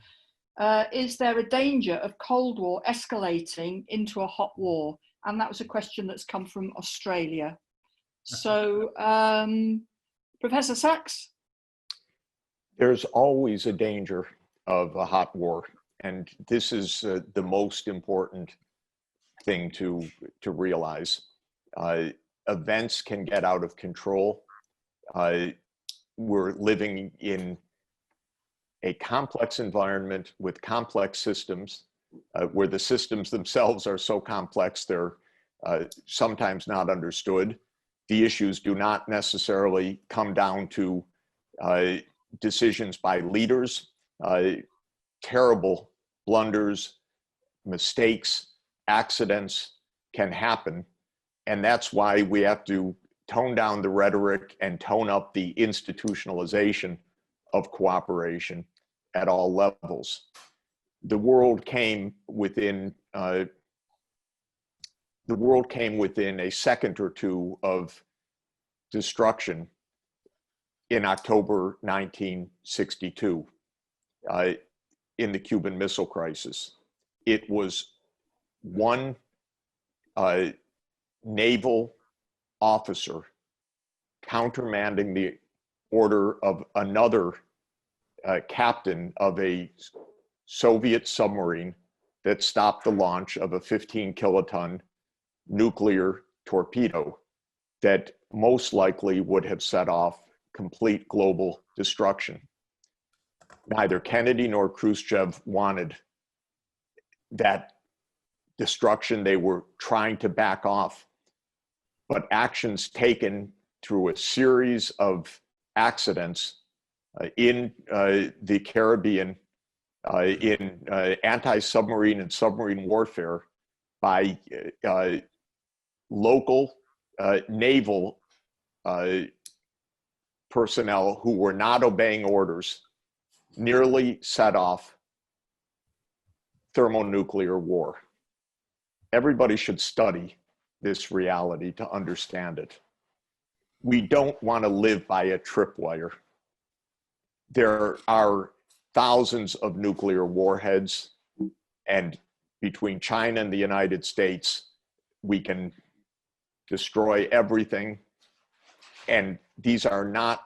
Is there a danger of Cold War escalating into a hot war? And that was a question that's come from Australia. So, Professor Sachs? There's always a danger of a hot war. And this is the most important thing to realize. Events can get out of control. We're living in a complex environment with complex systems, where the systems themselves are so complex they're sometimes not understood. The issues do not necessarily come down to decisions by leaders. Terrible blunders, mistakes, accidents can happen. And that's why we have to tone down the rhetoric and tone up the institutionalization of cooperation at all levels. The world came within a second or two of destruction in October 1962 in the Cuban Missile Crisis. It was one naval officer countermanding the order of another captain of a Soviet submarine that stopped the launch of a 15-kiloton nuclear torpedo that most likely would have set off complete global destruction. Neither Kennedy nor Khrushchev wanted that destruction. They were trying to back off. But actions taken through a series of accidents in the Caribbean, in anti-submarine and submarine warfare by local naval personnel who were not obeying orders nearly set off thermonuclear war. Everybody should study this reality to understand it. We don't want to live by a tripwire. There are thousands of nuclear warheads, and between China and the United States, we can destroy everything. And these are not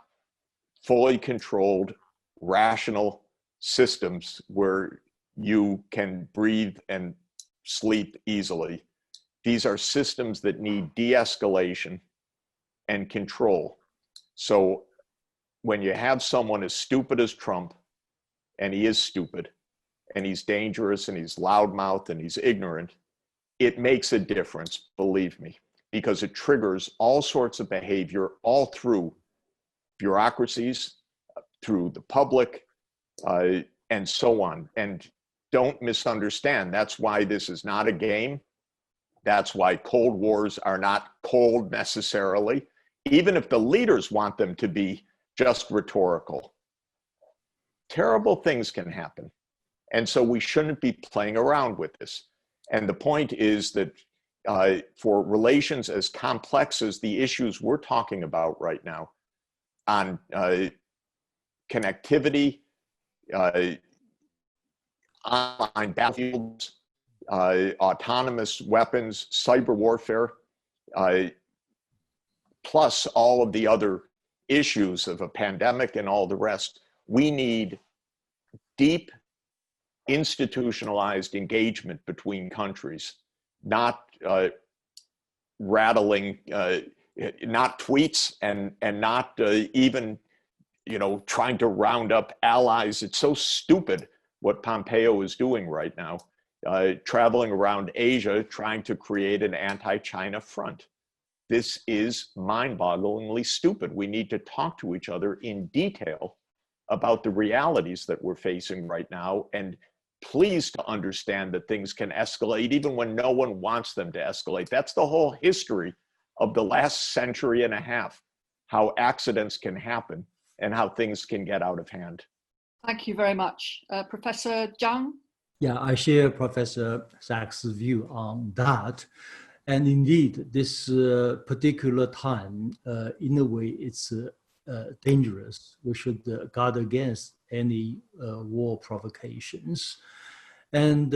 fully controlled, rational systems where you can breathe and sleep easily. These are systems that need de-escalation and control. So when you have someone as stupid as Trump, and he is stupid, and he's dangerous, and he's loudmouthed, and he's ignorant, it makes a difference, believe me, because it triggers all sorts of behavior all through bureaucracies, through the public, and so on. And don't misunderstand, that's why this is not a game. That's why Cold Wars are not cold necessarily, even if the leaders want them to be just rhetorical. Terrible things can happen. And so we shouldn't be playing around with this. And the point is that for relations as complex as the issues we're talking about right now on connectivity, online battlefields, autonomous weapons, cyber warfare, plus all of the other issues of a pandemic and all the rest, we need deep institutionalized engagement between countries, not rattling, not tweets and not even, trying to round up allies. It's so stupid what Pompeo is doing right now, traveling around Asia, trying to create an anti-China front. This is mind-bogglingly stupid. We need to talk to each other in detail about the realities that we're facing right now, and please to understand that things can escalate even when no one wants them to escalate. That's the whole history of the last century and a half, how accidents can happen and how things can get out of hand. Thank you very much. Professor Jung? Yeah, I share Professor Sachs' view on that. And indeed, this particular time, in a way, it's dangerous. We should guard against any war provocations. And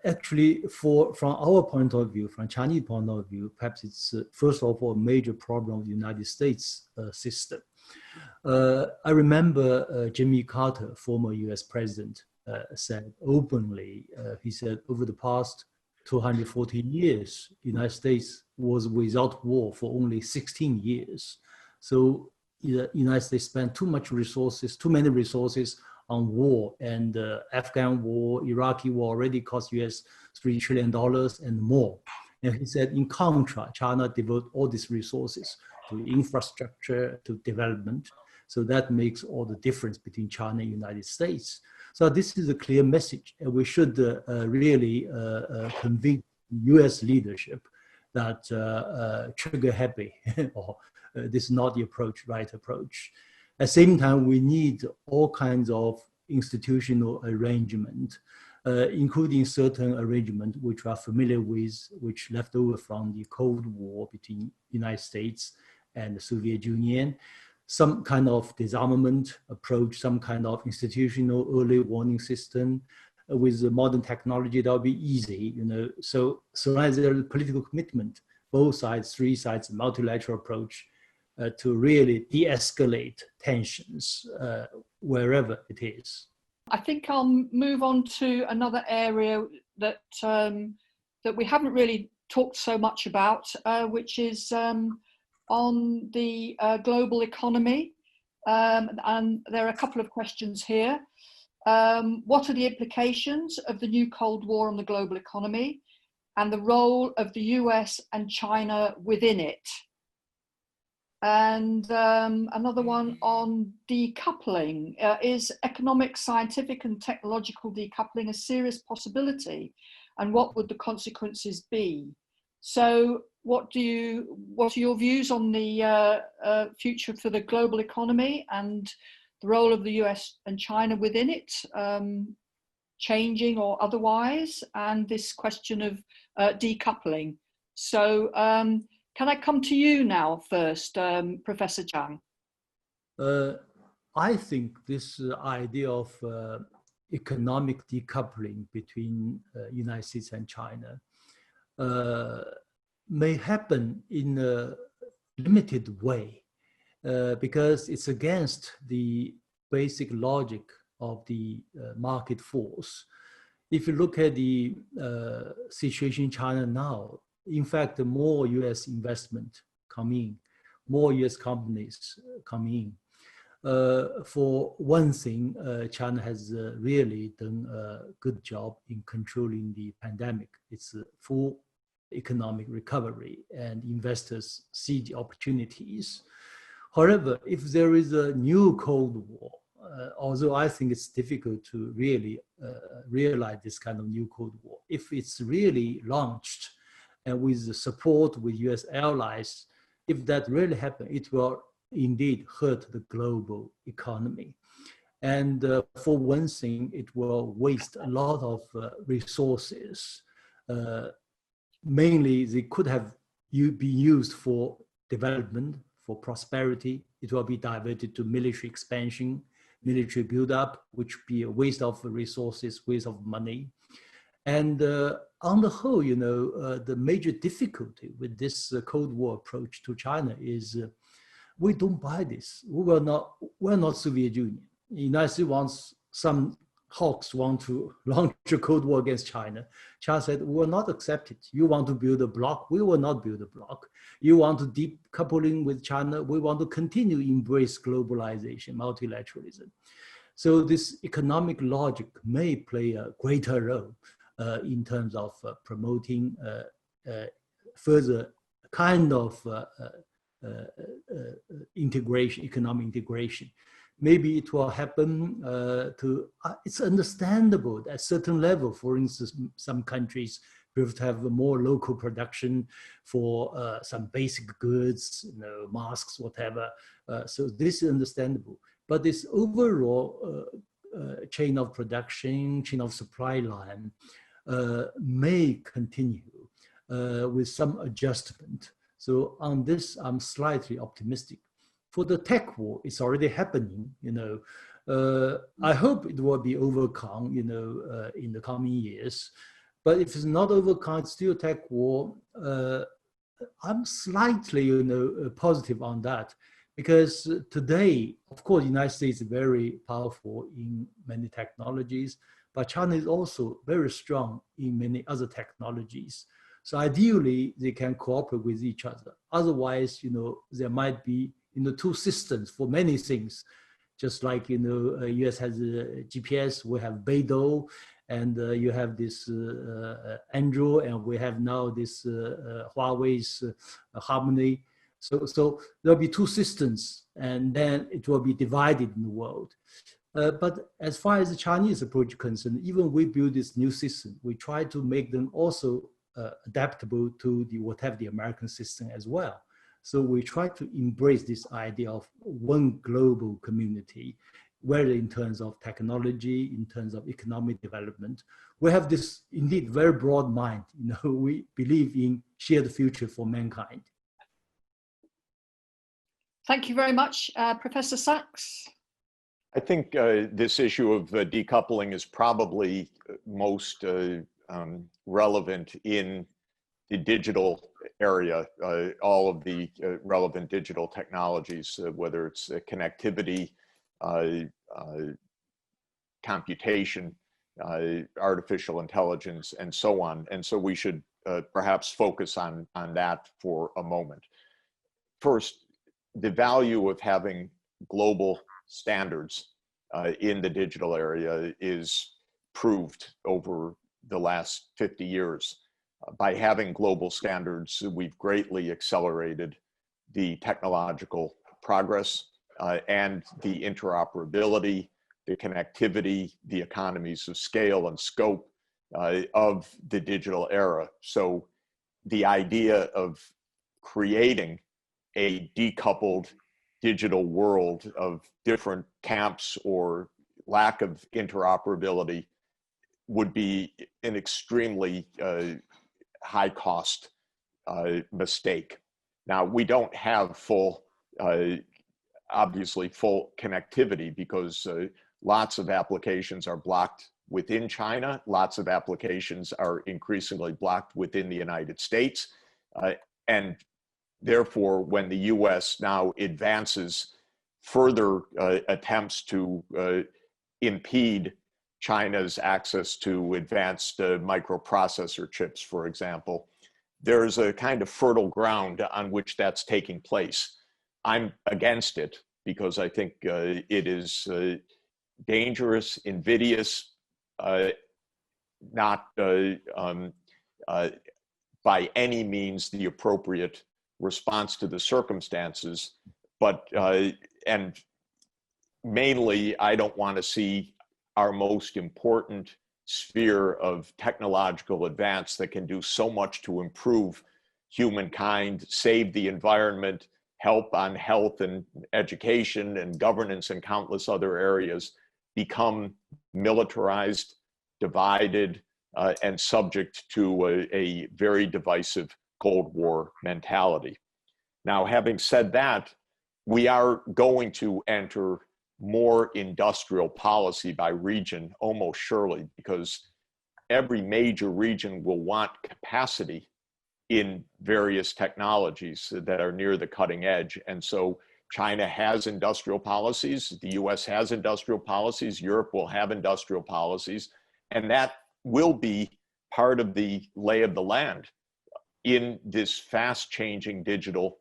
actually, from our point of view, from Chinese point of view, perhaps it's first of all a major problem of the United States system. I remember Jimmy Carter, former US president, said openly, he said, over the past 214 years, the United States was without war for only 16 years. So the United States spent too many resources on war, and Afghan war, Iraqi war already cost US $3 trillion and more. And he said, in contrast, China devoted all these resources to infrastructure, to development. So that makes all the difference between China and the United States. So this is a clear message, and we should really convince US leadership that trigger happy, or this is not the right approach. At the same time, we need all kinds of institutional arrangement, including certain arrangement which we are familiar with, which left over from the Cold War between the United States and the Soviet Union. Some kind of disarmament approach, some kind of institutional early warning system. With the modern technology, that'll be easy, So as there is political commitment, both sides, three sides, multilateral approach to really de-escalate tensions wherever it is. I think I'll move on to another area that that we haven't really talked so much about, which is on the global economy. And there are a couple of questions here. What are the implications of the new Cold War on the global economy and the role of the US and China within it? And another one on decoupling. Is economic, scientific and technological decoupling a serious possibility? And what would the consequences be? So what are your views on the future for the global economy and the role of the US and China within it, changing or otherwise, and this question of decoupling? So can I come to you now first, Professor Jung? I think this idea of economic decoupling between United States and China may happen in a limited way because it's against the basic logic of the market force. If you look at the situation in China now, in fact, the more US investment come in, more US companies come in. For one thing, China has really done a good job in controlling the pandemic. It's a full economic recovery and investors see the opportunities. However, if there is a new Cold War, although I think it's difficult to really realize this kind of new Cold War, if it's really launched and with the support with US allies, if that really happens, it will indeed hurt the global economy. And for one thing, it will waste a lot of resources. Mainly, they could have be used for development, for prosperity. It will be diverted to military expansion, military buildup, which be a waste of resources, waste of money. And on the whole, you know, the major difficulty with this Cold War approach to China is we don't buy this. We're not Soviet Union. The United States wants, some hawks want to launch a Cold War against China. China said, we will not accept it. You want to build a bloc, we will not build a bloc. You want to decoupling with China, we want to continue embrace globalization, multilateralism. So this economic logic may play a greater role in terms of promoting further kind of integration, economic integration. Maybe it will happen it's understandable at a certain level. For instance, some countries have to have more local production for some basic goods, you know, masks, whatever. So this is understandable. But this overall chain of production, chain of supply line may continue with some adjustment. So on this, I'm slightly optimistic. For the tech war, it's already happening, you know. I hope it will be overcome, you know, in the coming years. But if it's not overcome, it's still tech war. I'm slightly, you know, positive on that. Because today, of course, the United States is very powerful in many technologies, but China is also very strong in many other technologies. So ideally, they can cooperate with each other. Otherwise, you know, there might be, you know, two systems for many things. Just like, you know, US has a GPS, we have Beidou, and you have this Android, and we have now this Huawei's Harmony. So there'll be two systems, and then it will be divided in the world. But as far as the Chinese approach is concerned, even we build this new system, we try to make them also adaptable to whatever the American system as well. So we try to embrace this idea of one global community, whether in terms of technology, in terms of economic development. We have this indeed very broad mind. You know, we believe in shared future for mankind. Thank you very much, Professor Sachs. I think this issue of decoupling is probably most relevant in the digital area, all of the relevant digital technologies, whether it's connectivity, computation, artificial intelligence, and so on. And so we should perhaps focus on that for a moment. First, the value of having global standards in the digital area is proved over the last 50 years. By having global standards, we've greatly accelerated the technological progress and the interoperability, the connectivity, the economies of scale and scope of the digital era. So the idea of creating a decoupled digital world of different camps or lack of interoperability would be an extremely high cost mistake. Now, we don't have full, obviously full connectivity because lots of applications are blocked within China. Lots of applications are increasingly blocked within the United States. And therefore, when the US now advances further attempts to impede China's access to advanced microprocessor chips, for example, there's a kind of fertile ground on which that's taking place. I'm against it because I think it is dangerous, invidious, not by any means the appropriate response to the circumstances, but and mainly I don't want to see our most important sphere of technological advance that can do so much to improve humankind, save the environment, help on health and education and governance and countless other areas, become militarized, divided, and subject to a very divisive Cold War mentality. Now, having said that, we are going to enter more industrial policy by region, almost surely, because every major region will want capacity in various technologies that are near the cutting edge. And so China has industrial policies, the US has industrial policies, Europe will have industrial policies, and that will be part of the lay of the land in this fast changing digital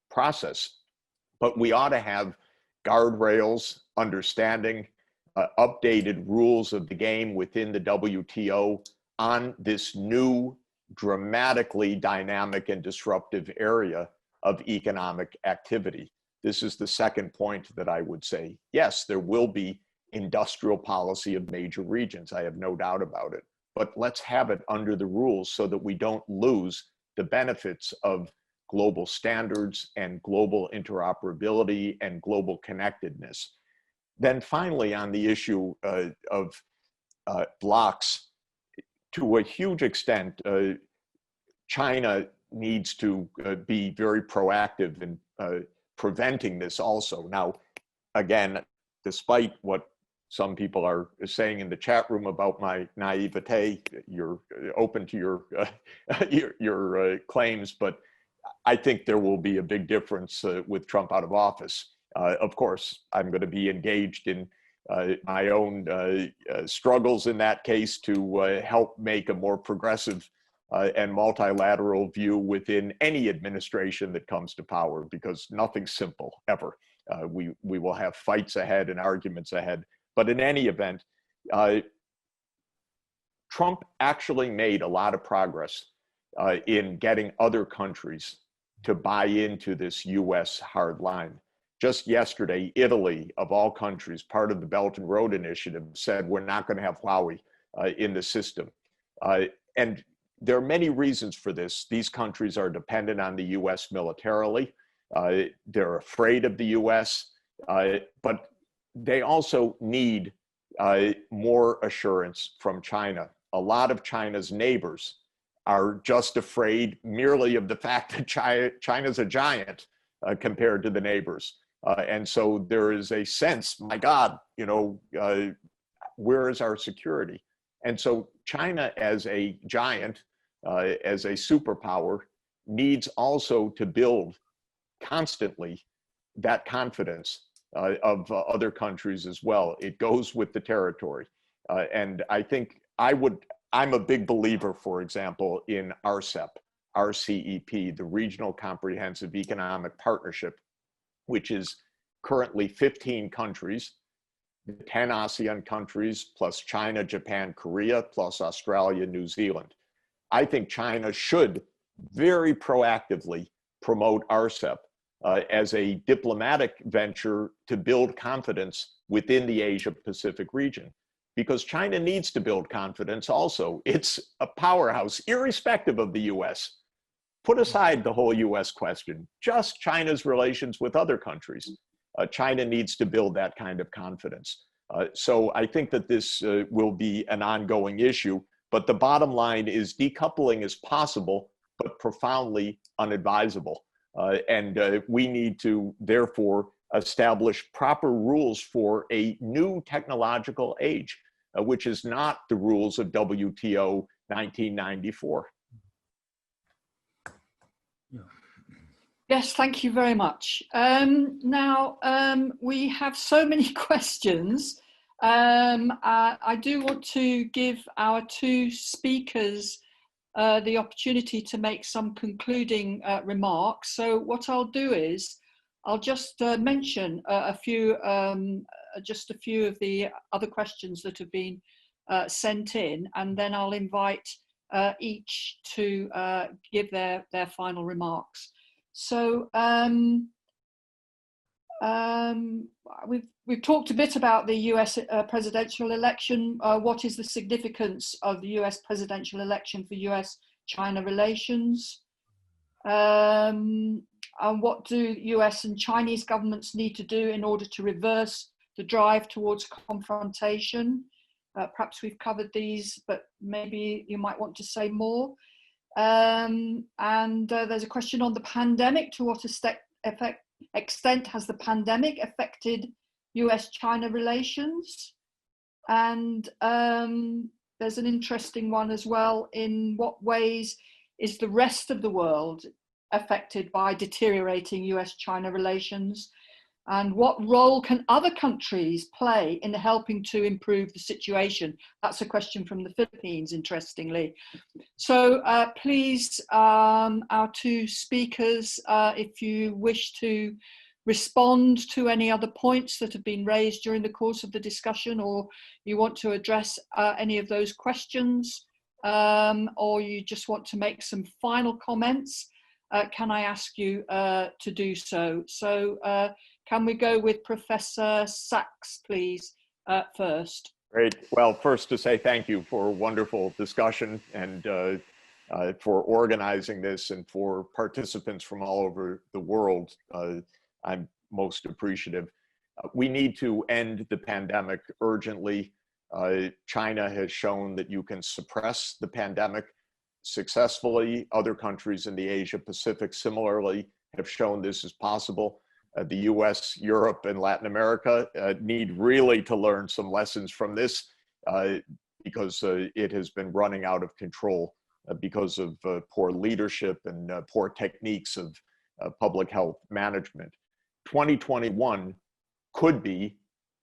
process. But we ought to have guardrails, understanding, updated rules of the game within the WTO on this new, dramatically dynamic and disruptive area of economic activity. This is the second point that I would say. Yes, there will be industrial policy of major regions. I have no doubt about it. But let's have it under the rules so that we don't lose the benefits of global standards and global interoperability and global connectedness. Then finally, on the issue of blocks, to a huge extent, China needs to be very proactive in preventing this also. Now, again, despite what some people are saying in the chat room about my naivete, you're open to your claims, but I think there will be a big difference with Trump out of office. Of course, I'm going to be engaged in my own struggles in that case to help make a more progressive and multilateral view within any administration that comes to power, because nothing's simple, ever. We will have fights ahead and arguments ahead. But in any event, Trump actually made a lot of progress in getting other countries to buy into this US hard line. Just yesterday, Italy, of all countries, part of the Belt and Road Initiative, said we're not going to have Huawei in the system. And there are many reasons for this. These countries are dependent on the US militarily. They're afraid of the US, but they also need more assurance from China. A lot of China's neighbors are just afraid merely of the fact that China's a giant compared to the neighbors. And so there is a sense, my God, you know, where is our security? And so China as a giant, as a superpower, needs also to build constantly that confidence of other countries as well. It goes with the territory. And I think I'm a big believer, for example, in RCEP, RCEP, the Regional Comprehensive Economic Partnership, which is currently 15 countries, 10 ASEAN countries, plus China, Japan, Korea, plus Australia, New Zealand. I think China should very proactively promote RCEP as a diplomatic venture to build confidence within the Asia-Pacific region. because China needs to build confidence also. It's a powerhouse, irrespective of the US. Put aside the whole US question, just China's relations with other countries. China needs to build that kind of confidence. So I think that this will be an ongoing issue, but the bottom line is decoupling is possible, but profoundly unadvisable. And we need to, therefore, establish proper rules for a new technological age, which is not the rules of WTO 1994. Yes, thank you very much. Now, we have so many questions. I do want to give our two speakers the opportunity to make some concluding remarks. So what I'll do is I'll just mention just a few of the other questions that have been sent in, and then I'll invite each to give their final remarks. So we've talked a bit about the US presidential election. What is the significance of the US presidential election for US-China relations? And what do US and Chinese governments need to do in order to reverse the drive towards confrontation? Perhaps we've covered these, but maybe you might want to say more. And there's a question on the pandemic. To what extent has the pandemic affected US-China relations? And there's an interesting one as well. In what ways is the rest of the world affected by deteriorating US-China relations? And what role can other countries play in helping to improve the situation? That's a question from the Philippines, interestingly. So please, our two speakers, if you wish to respond to any other points that have been raised during the course of the discussion, or you want to address any of those questions, or you just want to make some final comments, can I ask you to do so? So can we go with Professor Sachs, please, first? Great. Well, first to say thank you for a wonderful discussion, and for organizing this, and for participants from all over the world. I'm most appreciative. We need to end the pandemic urgently. China has shown that you can suppress the pandemic successfully. Other countries in the Asia Pacific similarly have shown this is possible. The US, Europe, and Latin America need really to learn some lessons from this, because it has been running out of control because of poor leadership and poor techniques of public health management. 2021 could be,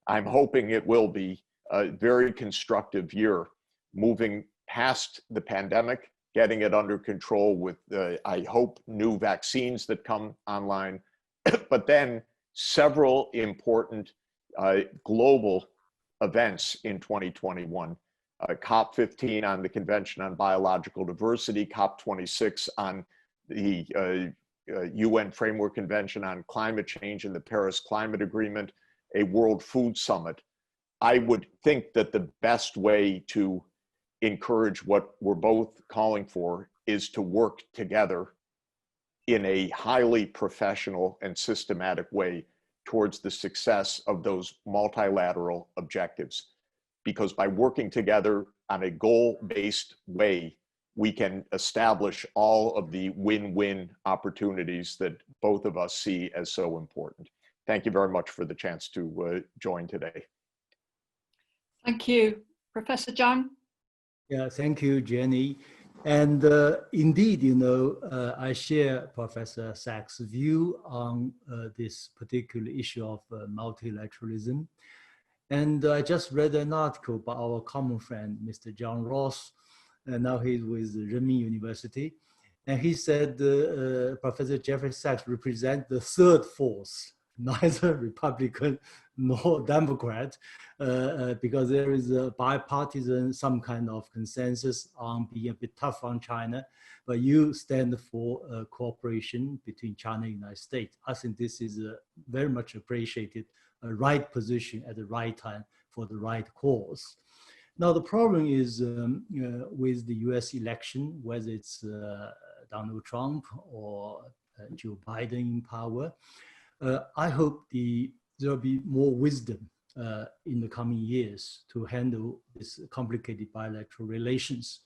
I'm hoping it will be, a very constructive year, moving past the pandemic, getting it under control with, I hope, new vaccines that come online, but then several important global events in 2021. COP15 on the Convention on Biological Diversity, COP26 on the UN Framework Convention on Climate Change and the Paris Climate Agreement, a World Food Summit. I would think that the best way to encourage what we're both calling for is to work together in a highly professional and systematic way towards the success of those multilateral objectives. Because by working together on a goal-based way, we can establish all of the win-win opportunities that both of us see as so important. Thank you very much for the chance to join today. Thank you. Professor Jung? Yeah, thank you, Jenny. And indeed, you know, I share Professor Sachs' view on this particular issue of multilateralism. And I just read an article by our common friend, Mr. John Ross, and now he's with Renmin University. And he said Professor Jeffrey Sachs represents the third force, neither Republican nor Democrat, because there is a bipartisan, some kind of consensus on being a bit tough on China, but you stand for cooperation between China and the United States. I think this is very much appreciated, a right position at the right time for the right cause. Now, the problem is with the US election, whether it's Donald Trump or Joe Biden in power, I hope there will be more wisdom in the coming years to handle this complicated bilateral relations.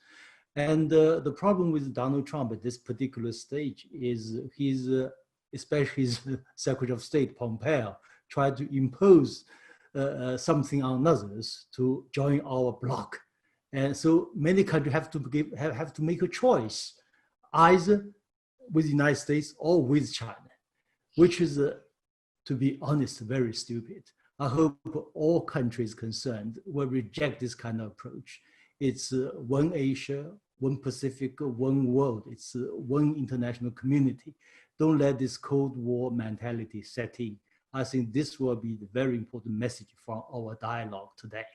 And the problem with Donald Trump at this particular stage is especially his Secretary of State, Pompeo, tried to impose something on others to join our bloc. And so many countries have to make a choice, either with the United States or with China, which is, to be honest, very stupid. I hope all countries concerned will reject this kind of approach. It's one Asia, one Pacific, one world. It's one international community. Don't let this Cold War mentality set in. I think this will be the very important message from our dialogue today.